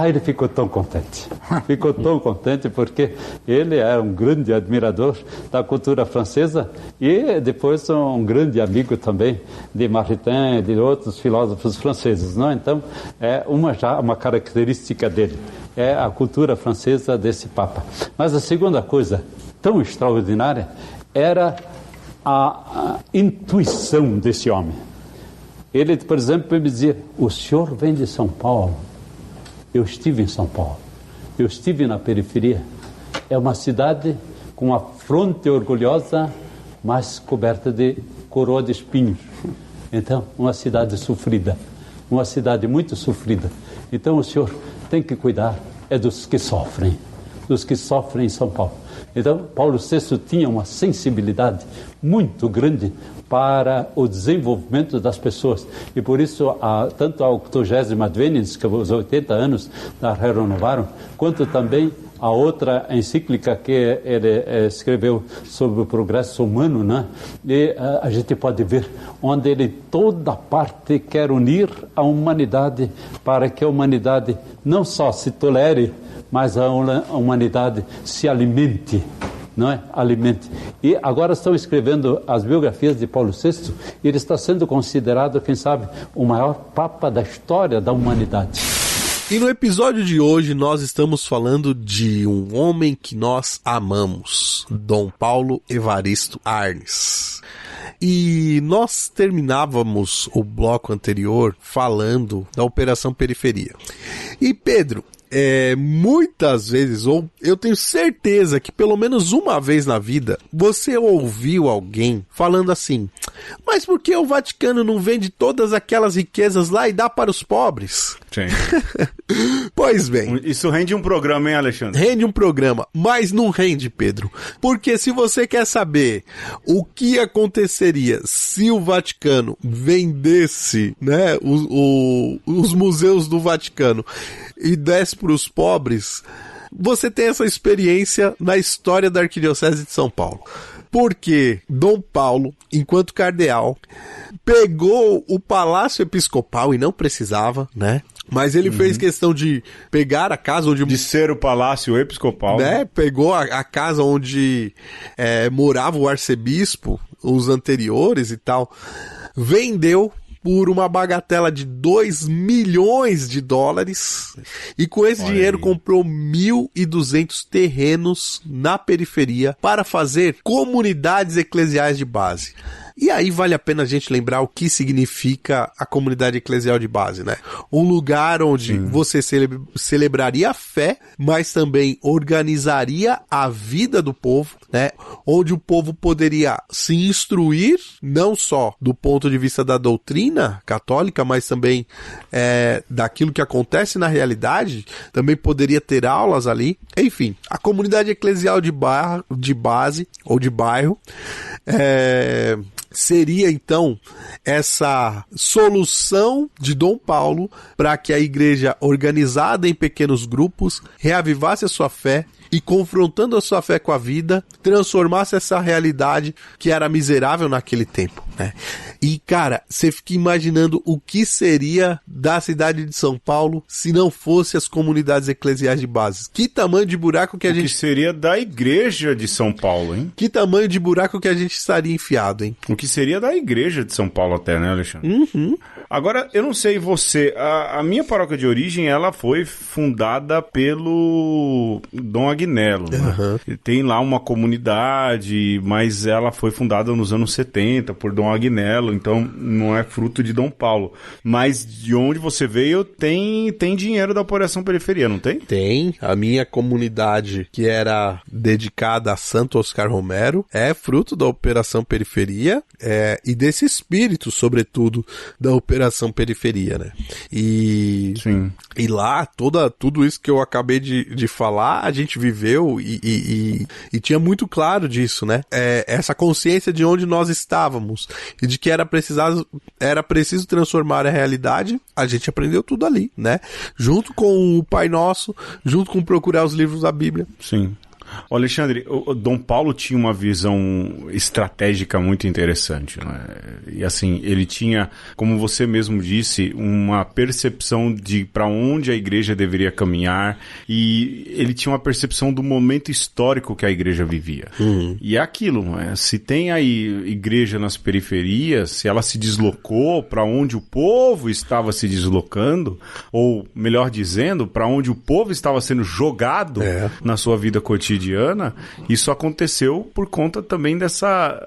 D: Ele ficou tão contente. Ficou tão contente porque ele era um grande admirador da cultura francesa e depois um grande amigo também de Maritain, de outros filósofos franceses, não? Então é uma característica dele, é a cultura francesa desse Papa. Mas a segunda coisa tão extraordinária era a intuição desse homem. Ele, por exemplo, me dizia, o senhor vem de São Paulo? Eu estive em São Paulo, eu estive na periferia. É uma cidade com uma fronte orgulhosa, mas coberta de coroa de espinhos. Então, uma cidade sofrida, uma cidade muito sofrida. Então, o senhor tem que cuidar dos que sofrem em São Paulo. Então, Paulo VI tinha uma sensibilidade muito grande para o desenvolvimento das pessoas. E por isso, tanto a 80ª Adveniens, que os 80 anos da Renovaram, quanto também a outra encíclica que ele escreveu sobre o progresso humano, né? E a gente pode ver onde ele toda parte quer unir a humanidade para que a humanidade não só se tolere, mas a humanidade se alimente, não é? Alimente. E agora estão escrevendo as biografias de Paulo VI e ele está sendo considerado, quem sabe, o maior papa da história da humanidade.
B: E no episódio de hoje nós estamos falando de um homem que nós amamos, Dom Paulo Evaristo Arnes. E nós terminávamos o bloco anterior falando da Operação Periferia. E Pedro, muitas vezes, ou eu tenho certeza que pelo menos uma vez na vida, você ouviu alguém falando assim, mas por que o Vaticano não vende todas aquelas riquezas lá e dá para os pobres?
A: Sim.
B: Pois bem.
A: Isso rende um programa, hein, Alexandre?
B: Rende um programa, mas não rende, Pedro. Porque se você quer saber o que aconteceria se o Vaticano vendesse, né, os museus do Vaticano e desse para os pobres, você tem essa experiência na história da Arquidiocese de São Paulo. Porque Dom Paulo, enquanto cardeal, pegou o Palácio Episcopal e não precisava, né? Mas ele fez questão de pegar a casa onde...
A: De ser o Palácio Episcopal.
B: Né? Pegou a casa onde morava o arcebispo, os anteriores e tal, vendeu por uma bagatela de $2 milhões e com esse dinheiro comprou 1.200 terrenos na periferia para fazer comunidades eclesiais de base. E aí vale a pena a gente lembrar o que significa a comunidade eclesial de base, né? Um lugar onde você celebraria a fé, mas também organizaria a vida do povo, né? Onde o povo poderia se instruir, não só do ponto de vista da doutrina católica, mas também daquilo que acontece na realidade, também poderia ter aulas ali. Enfim, a comunidade eclesial de base ou de bairro seria então essa solução de Dom Paulo para que a igreja, organizada em pequenos grupos, reavivasse a sua fé e, confrontando a sua fé com a vida, transformasse essa realidade que era miserável naquele tempo, né? E, cara, você fica imaginando o que seria da cidade de São Paulo se não fosse as comunidades eclesiais de base. Que tamanho de buraco que a gente...
A: O que seria da igreja de São Paulo, hein?
B: Que tamanho de buraco que a gente estaria enfiado, hein?
A: O que seria da igreja de São Paulo até, né, Alexandre? Agora, eu não sei você, a minha paróquia de origem, ela foi fundada pelo Dom Agnello, né? Tem lá uma comunidade, mas ela foi fundada nos anos 70 por Dom Dom Agnello, então não é fruto de Dom Paulo. Mas de onde você veio tem dinheiro da Operação Periferia, não tem?
B: Tem. A minha comunidade, que era dedicada a Santo Oscar Romero, é fruto da Operação Periferia e desse espírito, sobretudo, da Operação Periferia, né? E lá, tudo isso que eu acabei de falar, a gente viveu e tinha muito claro disso, né? Essa consciência de onde nós estávamos e de que era preciso transformar a realidade, a gente aprendeu tudo ali, né? Junto com o Pai Nosso, junto com procurar os livros da Bíblia.
A: Sim. Ô Alexandre, o Dom Paulo tinha uma visão estratégica muito interessante, né? E assim, ele tinha, como você mesmo disse, uma percepção de para onde a igreja deveria caminhar, e ele tinha uma percepção do momento histórico que a igreja vivia. E é aquilo, né? Se tem aí igreja nas periferias, se ela se deslocou para onde o povo estava se deslocando, ou melhor dizendo, para onde o povo estava sendo jogado na sua vida cotidiana, isso aconteceu por conta também dessa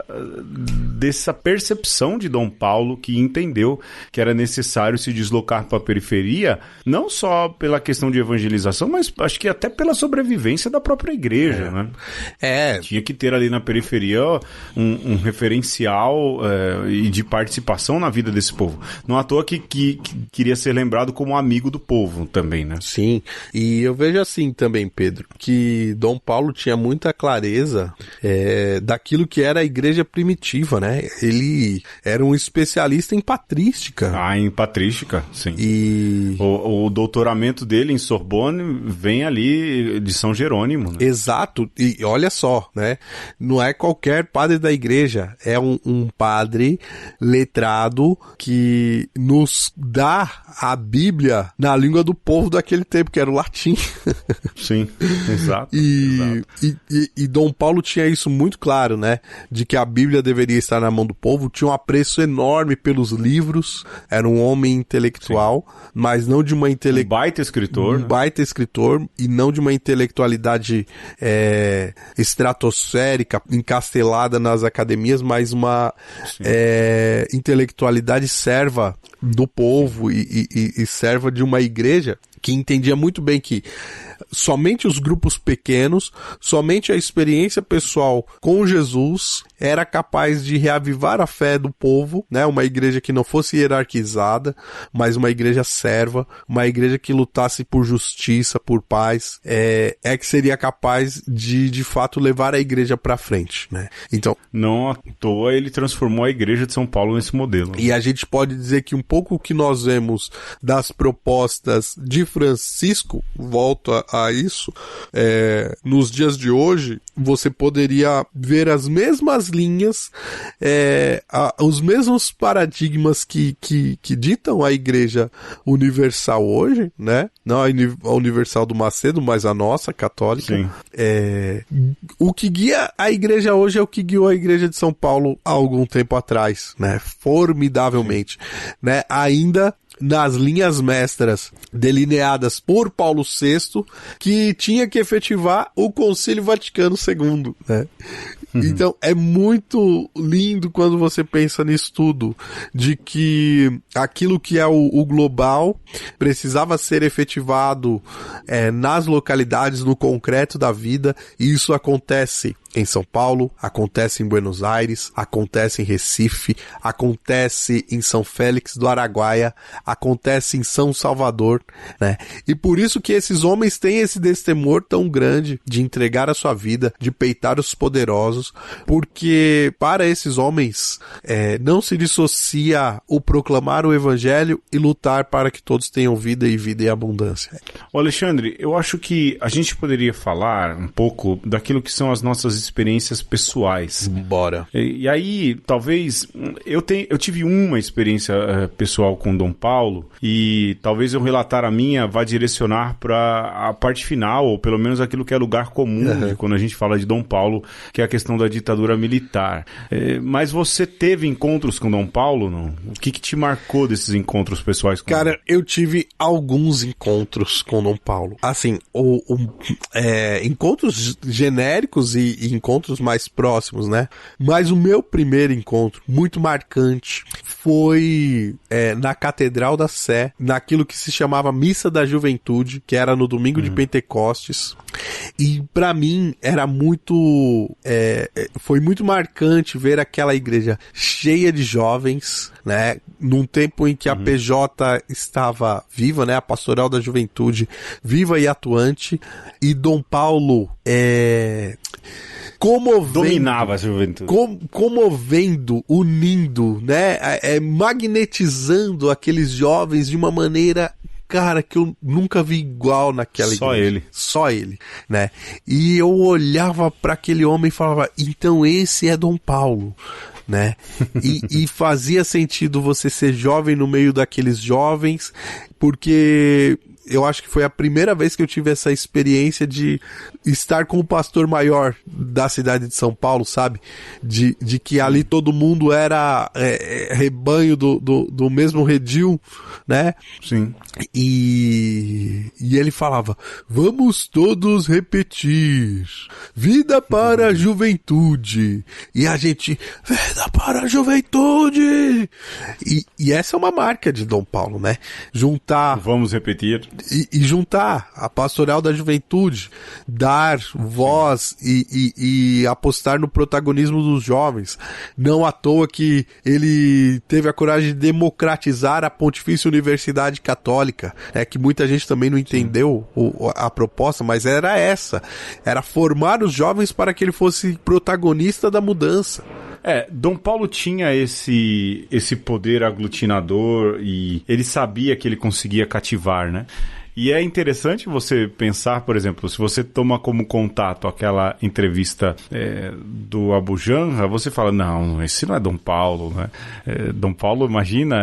A: percepção de Dom Paulo, que entendeu que era necessário se deslocar para a periferia, não só pela questão de evangelização, mas acho que até pela sobrevivência da própria igreja, né? Tinha que ter ali na periferia um referencial e de participação na vida desse povo. Não à toa que queria ser lembrado como amigo do povo também, né?
B: Sim, e eu vejo assim também, Pedro, que Dom Paulo tinha muita clareza daquilo que era a igreja primitiva, né? Ele era um especialista em patrística.
A: Em patrística, sim.
B: E
A: o doutoramento dele em Sorbonne vem ali de São Jerônimo, né?
B: Exato, e olha só, né? Não é qualquer padre da igreja, é um padre letrado que nos dá a Bíblia na língua do povo daquele tempo, que era o latim.
A: Sim, exato.
B: E Dom Paulo tinha isso muito claro, né? De que a Bíblia deveria estar na mão do povo, tinha um apreço enorme pelos livros, era um homem intelectual, mas não de uma
A: Um baita escritor.
B: baita escritor, e não de uma intelectualidade estratosférica, encastelada nas academias, mas uma intelectualidade serva do povo e serva de uma igreja que entendia muito bem que somente os grupos pequenos, somente a experiência pessoal com Jesus era capaz de reavivar a fé do povo, né? Uma igreja que não fosse hierarquizada, mas uma igreja serva, uma igreja que lutasse por justiça, por paz, que seria capaz de fato levar a igreja para frente, né? Então,
A: não à toa ele transformou a igreja de São Paulo nesse modelo.
B: E a gente pode dizer que um pouco o que nós vemos das propostas de Francisco, volto a isso, nos dias de hoje, você poderia ver as mesmas linhas, os mesmos paradigmas que ditam a Igreja Universal hoje, né? Não a Universal do Macedo, mas a nossa, católica.
A: Sim.
B: O que guia a Igreja hoje é o que guiou a Igreja de São Paulo há algum tempo atrás, né? Formidavelmente, né? Ainda nas linhas mestras delineadas por Paulo VI, que tinha que efetivar o Concílio Vaticano II, né? Então, é muito lindo quando você pensa nisso tudo, de que aquilo que é o global precisava ser efetivado nas localidades, no concreto da vida, e isso acontece em São Paulo, acontece em Buenos Aires, acontece em Recife, acontece em São Félix do Araguaia, acontece em São Salvador, né? E por isso que esses homens têm esse destemor tão grande de entregar a sua vida, de peitar os poderosos, porque para esses homens não se dissocia o proclamar o evangelho e lutar para que todos tenham vida e vida em abundância.
A: Ô Alexandre, eu acho que a gente poderia falar um pouco daquilo que são as nossas experiências pessoais.
B: Bora.
A: E aí, talvez, eu tive uma experiência pessoal com Dom Paulo, e talvez eu relatar a minha vá direcionar para a parte final, ou pelo menos aquilo que é lugar comum de quando a gente fala de Dom Paulo, que é a questão da ditadura militar. Mas você teve encontros com Dom Paulo, não? O que te marcou desses encontros pessoais com
B: Cara, eu tive alguns encontros com Dom Paulo. Assim, encontros genéricos e encontros mais próximos, né? Mas o meu primeiro encontro, muito marcante, foi na Catedral da Sé, naquilo que se chamava Missa da Juventude, que era no domingo de Pentecostes. E pra mim era foi muito marcante ver aquela igreja cheia de jovens, né? Num tempo em que a PJ estava viva, né? A Pastoral da Juventude viva e atuante, e Dom Paulo
A: dominava a juventude.
B: Comovendo, unindo, né? Magnetizando aqueles jovens de uma maneira, cara, que eu nunca vi igual naquela igreja. Só ele, né? E eu olhava para aquele homem e falava, então esse é Dom Paulo, né? E fazia sentido você ser jovem no meio daqueles jovens, porque eu acho que foi a primeira vez que eu tive essa experiência de estar com o pastor maior da cidade de São Paulo, sabe? De que ali todo mundo era rebanho do mesmo redil, né?
A: Sim.
B: E ele falava, vamos todos repetir, vida para a juventude. E a gente, vida para a juventude. E essa é uma marca de Dom Paulo, né?
A: Vamos repetir.
B: E juntar a Pastoral da Juventude, dar voz e apostar no protagonismo dos jovens. Não à toa que ele teve a coragem de democratizar a Pontifícia Universidade Católica, que muita gente também não entendeu a proposta, mas era essa. Era formar os jovens para que ele fosse protagonista da mudança.
A: Dom Paulo tinha esse poder aglutinador e ele sabia que ele conseguia cativar, né? E é interessante você pensar, por exemplo, se você toma como contato aquela entrevista do Abu Janra, você fala, não, esse não é Dom Paulo, né? Dom Paulo, imagina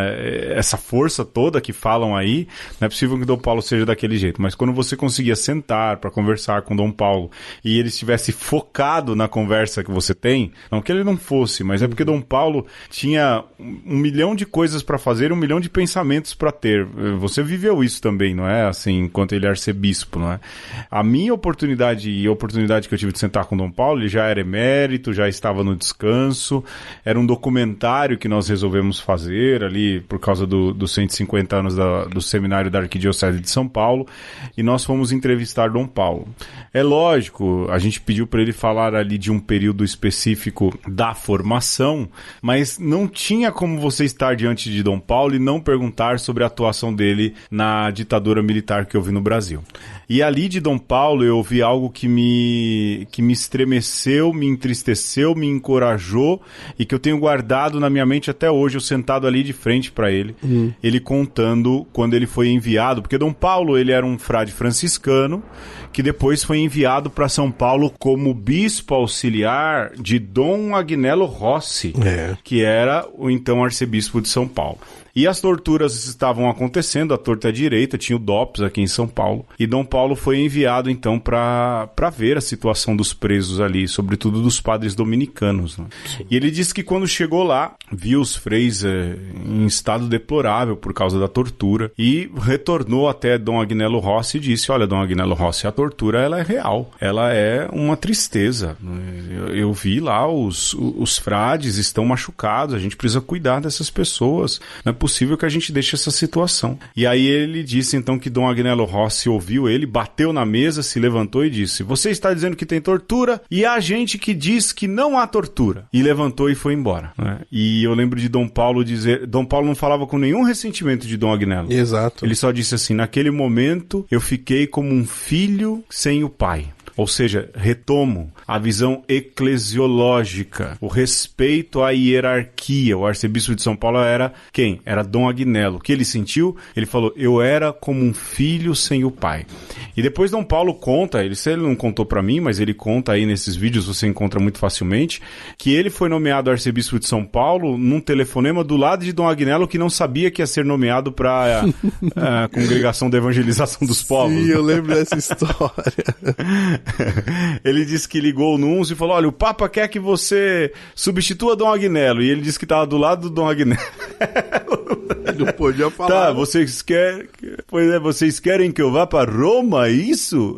A: essa força toda que falam aí, não é possível que Dom Paulo seja daquele jeito. Mas quando você conseguia sentar para conversar com Dom Paulo e ele estivesse focado na conversa que você tem, não que ele não fosse, mas é porque Dom Paulo tinha 1 milhão de coisas para fazer, 1 milhão de pensamentos para ter. Você viveu isso também, não é? Assim, enquanto ele é arcebispo, não é? A minha oportunidade e a oportunidade que eu tive de sentar com Dom Paulo, ele já era emérito, já estava no descanso, era um documentário que nós resolvemos fazer ali por causa dos 150 anos do seminário da Arquidiocese de São Paulo, e nós fomos entrevistar Dom Paulo. É lógico, a gente pediu para ele falar ali de um período específico da formação, mas não tinha como você estar diante de Dom Paulo e não perguntar sobre a atuação dele na ditadura militar que eu vi no Brasil. E ali de Dom Paulo eu ouvi algo que me estremeceu, me entristeceu, me encorajou e que eu tenho guardado na minha mente até hoje, eu sentado ali de frente para ele, ele contando quando ele foi enviado, porque Dom Paulo ele era um frade franciscano que depois foi enviado para São Paulo como bispo auxiliar de Dom Agnello Rossi, que era o então arcebispo de São Paulo. E as torturas estavam acontecendo, a torta à direita, tinha o DOPS aqui em São Paulo. E Dom Paulo foi enviado, então, para ver a situação dos presos ali, sobretudo dos padres dominicanos, né? E ele disse que quando chegou lá, viu os freis em estado deplorável por causa da tortura e retornou até Dom Agnello Rossi e disse, olha, Dom Agnello Rossi, a tortura ela é real, ela é uma tristeza. Eu vi lá, os frades estão machucados, a gente precisa cuidar dessas pessoas, não é possível que a gente deixe essa situação. E aí ele disse então que Dom Agnello Rossi ouviu ele, bateu na mesa, se levantou e disse, você está dizendo que tem tortura e há gente que diz que não há tortura. E levantou e foi embora, né? E eu lembro de Dom Paulo dizer, Dom Paulo não falava com nenhum ressentimento de Dom Agnello.
B: Exato.
A: Ele só disse assim, naquele momento eu fiquei como um filho sem o pai. Ou seja, retomo a visão eclesiológica, o respeito à hierarquia. O arcebispo de São Paulo era quem? Era Dom Agnello. O que ele sentiu? Ele falou, eu era como um filho sem o pai. E depois Dom Paulo conta, ele não contou pra mim, mas ele conta aí nesses vídeos, você encontra muito facilmente, que ele foi nomeado arcebispo de São Paulo num telefonema do lado de Dom Agnello, que não sabia que ia ser nomeado para a Congregação da Evangelização dos Povos.
B: Sim, eu lembro dessa história.
A: Ele disse que ligou o Núncio e falou, olha, o Papa quer que você substitua Dom Agnello. E ele disse que estava do lado do Dom Agnello.
B: Não podia falar.
A: Tá, vocês querem que eu vá para Roma, isso?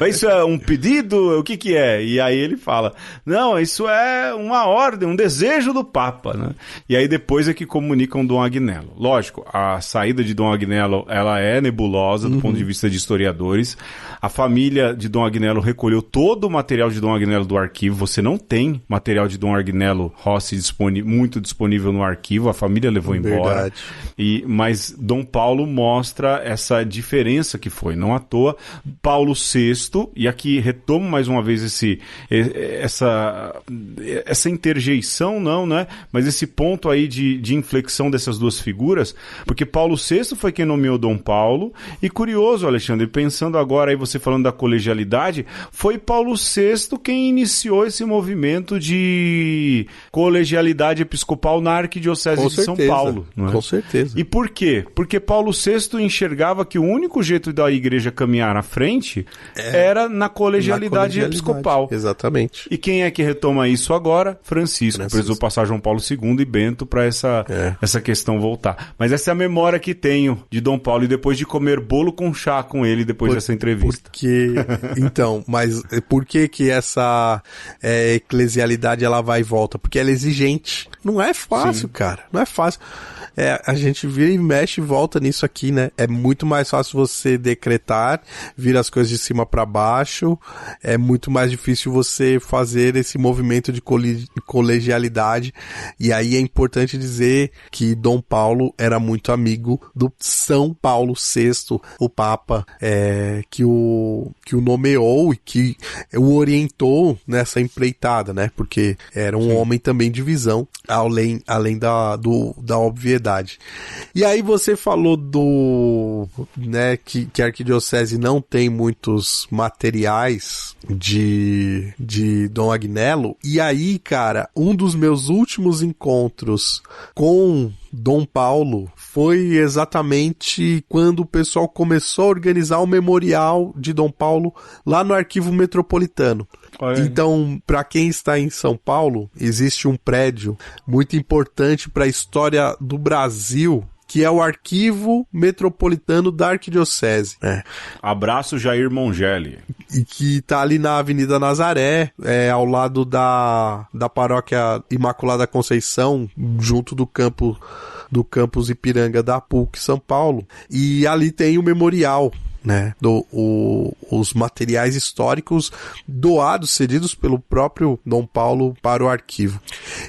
A: Mas isso é um pedido? O que é? E aí ele fala, não, isso é uma ordem, um desejo do Papa, né? E aí depois é que comunicam Dom Agnello. Lógico, a saída de Dom Agnello, ela é nebulosa do ponto de vista de historiadores. A família de Dom Agnello recolheu todo o material de Dom Agnello do arquivo. Você não tem material de Dom Agnello Rossi muito disponível no arquivo. A família levou embora. Mas Dom Paulo mostra essa diferença que foi. Não à toa, Paulo VI, e aqui retomo mais uma vez essa interjeição, não, né? Mas esse ponto aí de inflexão dessas duas figuras, porque Paulo VI foi quem nomeou Dom Paulo, e curioso, Alexandre, pensando agora aí você falando da colegialidade, foi Paulo VI quem iniciou esse movimento de colegialidade episcopal na Arquidiocese de São Paulo. Não é?
B: Com certeza.
A: E por quê? Porque Paulo VI enxergava que o único jeito da igreja caminhar à frente era na colegialidade episcopal.
B: Exatamente.
A: E quem é que retoma isso agora? Francisco. Precisou passar João Paulo II e Bento para essa questão voltar. Mas essa é a memória que tenho de Dom Paulo, e depois de comer bolo com chá com ele depois dessa entrevista.
B: Então, mas por que essa eclesialidade ela vai e volta? Porque ela é exigente. Não é fácil, cara. Não é fácil. A gente vira e mexe e volta nisso aqui, né? É muito mais fácil você decretar, vir as coisas de cima para baixo. É muito mais difícil você fazer esse movimento de colegialidade. E aí é importante dizer que Dom Paulo era muito amigo do São Paulo VI, o Papa, que o nomeou e que o orientou nessa empreitada, né? Porque era um homem também de visão, além da obviedade. E aí você falou né, que a Arquidiocese não tem muitos materiais de Dom Agnello, e aí, cara, um dos meus últimos encontros com Dom Paulo foi exatamente quando o pessoal começou a organizar o memorial de Dom Paulo lá no Arquivo Metropolitano. Então, para quem está em São Paulo, existe um prédio muito importante para a história do Brasil, que é o Arquivo Metropolitano da Arquidiocese.
A: Abraço, Jair Mongelli.
B: E que tá ali na Avenida Nazaré, ao lado da Paróquia Imaculada Conceição, junto do campus Ipiranga da PUC São Paulo. E ali tem o memorial, né, os materiais históricos doados, cedidos pelo próprio Dom Paulo para o arquivo.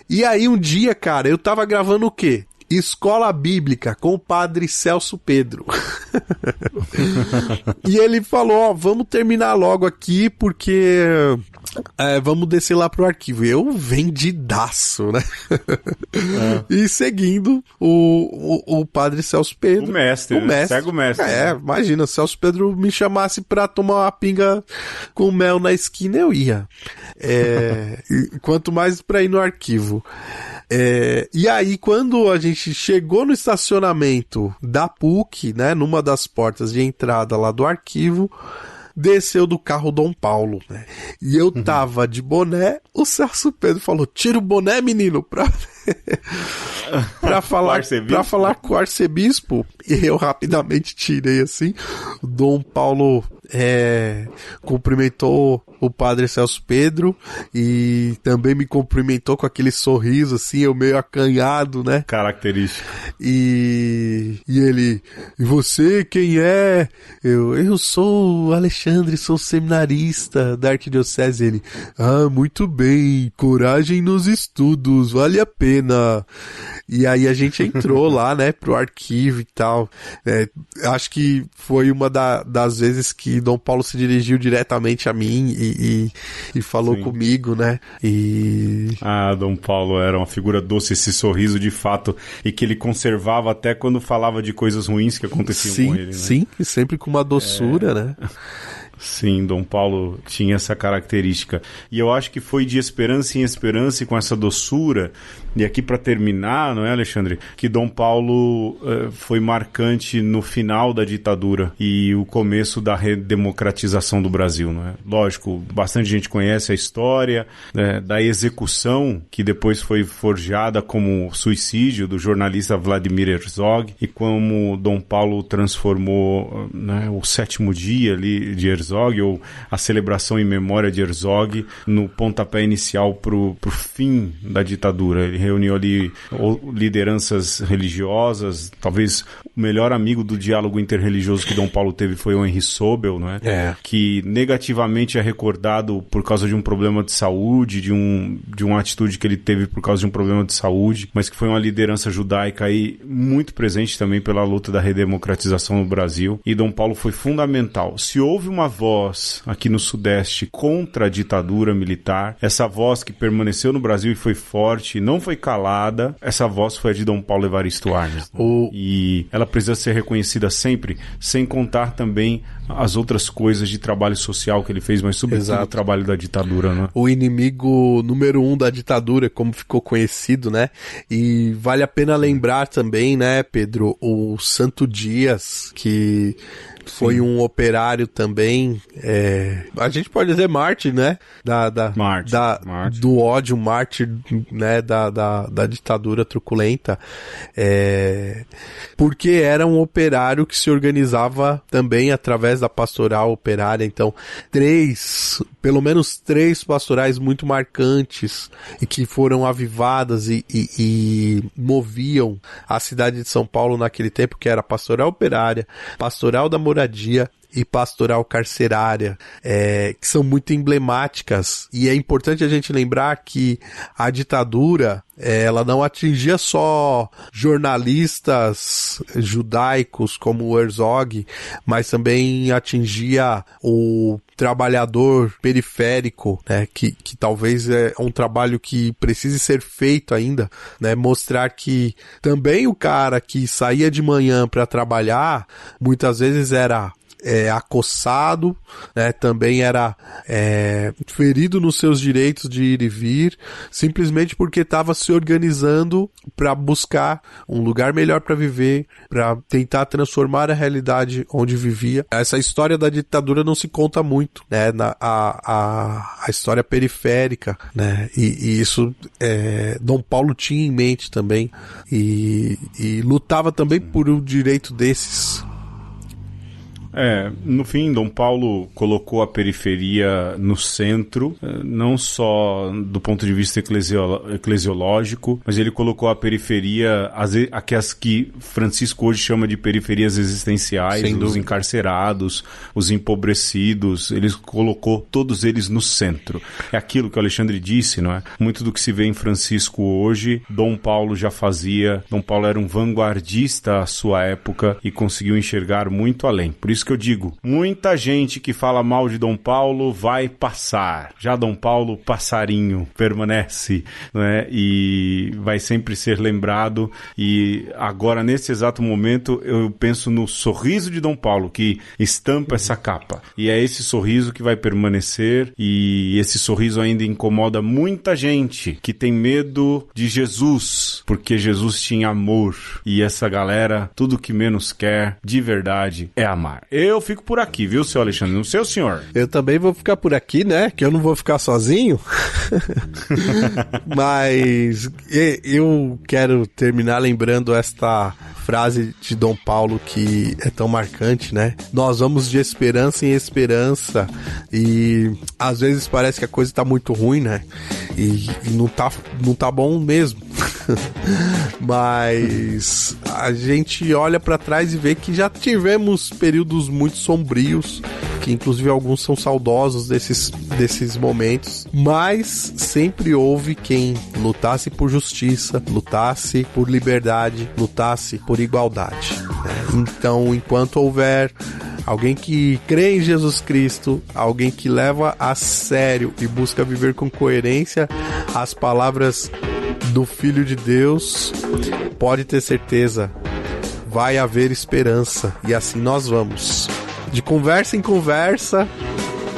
B: E aí um dia, cara, eu tava gravando o quê? Escola Bíblica com o padre Celso Pedro. E ele falou, vamos terminar logo aqui porque vamos descer lá pro arquivo. E eu vendidaço, né? E seguindo o padre Celso Pedro.
A: O mestre. Segue o mestre.
B: Imagina, se Celso Pedro me chamasse pra tomar uma pinga com mel na esquina, eu ia. Quanto mais pra ir no arquivo. E aí, quando a gente chegou no estacionamento da PUC, né, numa das portas de entrada lá do arquivo, desceu do carro Dom Paulo, né? E eu tava de boné, o Celso Pedro falou, tira o boné, menino, pra falar com o arcebispo. E eu rapidamente tirei assim. O Dom Paulo cumprimentou o padre Celso Pedro e também me cumprimentou com aquele sorriso assim, eu meio acanhado, né?
A: Característico.
B: E ele, e você quem é? Eu sou o Alexandre, sou seminarista da Arquidiocese. Ele, muito bem, coragem nos estudos, vale a pena. E aí a gente entrou lá, né, pro arquivo e tal. Acho que foi uma das vezes que Dom Paulo se dirigiu diretamente a mim e falou comigo, né?
A: Dom Paulo era uma figura doce, esse sorriso de fato, e que ele conservava até quando falava de coisas ruins que aconteciam com ele, né?
B: Sim, sempre com uma doçura, né?
A: Sim, Dom Paulo tinha essa característica. E eu acho que foi de esperança em esperança e com essa doçura. E aqui para terminar, não é, Alexandre? Que Dom Paulo foi marcante no final da ditadura e o começo da redemocratização do Brasil, não é? Lógico, bastante gente conhece a história da execução que depois foi forjada como suicídio do jornalista Vladimir Herzog e como Dom Paulo transformou, né, o 7º dia ali de Herzog, ou a celebração em memória de Herzog, no pontapé inicial pro fim da ditadura. Ele reuniu ali lideranças religiosas, talvez o melhor amigo do diálogo interreligioso que Dom Paulo teve foi o Henri Sobel, não é? Que negativamente é recordado por causa de um problema de saúde, de uma atitude que ele teve por causa de um problema de saúde, mas que foi uma liderança judaica aí muito presente também pela luta da redemocratização no Brasil, e Dom Paulo foi fundamental. Se houve uma voz aqui no Sudeste contra a ditadura militar, essa voz que permaneceu no Brasil e foi forte, não foi calada, essa voz foi a de Dom Paulo Evaristo Arnes. E ela precisa ser reconhecida sempre, sem contar também as outras coisas de trabalho social que ele fez, mas sobretudo o trabalho da ditadura, né?
B: O inimigo número 1 da ditadura, como ficou conhecido, né? E vale a pena lembrar também, né, Pedro, o Santo Dias, que foi um operário também, a gente pode dizer mártir, né? Do ódio, mártir, né? Da ditadura truculenta, porque era um operário que se organizava também através da pastoral operária. Então, pelo menos três pastorais muito marcantes e que foram avivadas e moviam a cidade de São Paulo naquele tempo, que era a pastoral operária, pastoral da moradia e pastoral carcerária, que são muito emblemáticas. E é importante a gente lembrar que a ditadura, ela não atingia só jornalistas judaicos como o Herzog, mas também atingia o trabalhador periférico, né, que talvez é um trabalho que precise ser feito ainda, né, mostrar que também o cara que saía de manhã para trabalhar, muitas vezes era acossado, né, também era ferido nos seus direitos de ir e vir, simplesmente porque estava se organizando para buscar um lugar melhor para viver, para tentar transformar a realidade onde vivia. Essa história da ditadura não se conta muito, né, a história periférica, né, e isso Dom Paulo tinha em mente também, e lutava também por um direito desses.
A: No fim, Dom Paulo colocou a periferia no centro, não só do ponto de vista eclesiológico, mas ele colocou a periferia, aquelas que Francisco hoje chama de periferias existenciais, os encarcerados, os empobrecidos, ele colocou todos eles no centro. É aquilo que o Alexandre disse, não é? Muito do que se vê em Francisco hoje, Dom Paulo já fazia. Dom Paulo era um vanguardista à sua época e conseguiu enxergar muito além. Por isso que eu digo, muita gente que fala mal de Dom Paulo vai passar. Já Dom Paulo, passarinho, permanece, né? E vai sempre ser lembrado. E agora, nesse exato momento, eu penso no sorriso de Dom Paulo, que estampa essa capa. E é esse sorriso que vai permanecer, e esse sorriso ainda incomoda muita gente que tem medo de Jesus, porque Jesus tinha amor. E essa galera, tudo que menos quer, de verdade, é amar. Eu fico por aqui, viu, seu Alexandre? Não sei o senhor.
B: Eu também vou ficar por aqui, né? Que eu não vou ficar sozinho. Mas eu quero terminar lembrando esta frase de Dom Paulo que é tão marcante, né? Nós vamos de esperança em esperança, e às vezes parece que a coisa tá muito ruim, né? E não tá bom mesmo. Mas a gente olha pra trás e vê que já tivemos períodos muito sombrios, que inclusive alguns são saudosos desses momentos, mas sempre houve quem lutasse por justiça, lutasse por liberdade, lutasse por igualdade, né? Então, enquanto houver alguém que crê em Jesus Cristo, alguém que leva a sério e busca viver com coerência as palavras do Filho de Deus, pode ter certeza, vai haver esperança, e assim nós vamos. De conversa em conversa,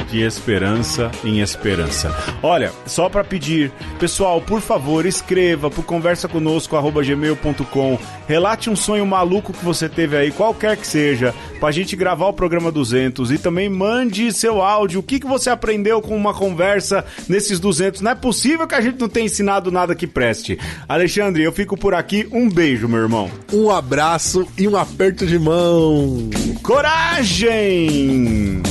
A: de esperança em esperança. Olha, só para pedir, pessoal, por favor, escreva pro conversaconosco@gmail.com. Relate um sonho maluco que você teve aí, qualquer que seja, pra gente gravar o programa 200, e também mande seu áudio, o que você aprendeu com uma conversa nesses 200. Não é possível que a gente não tenha ensinado nada que preste. Alexandre, eu fico por aqui, um beijo, meu irmão.
B: Um abraço e um aperto de mão.
A: Coragem!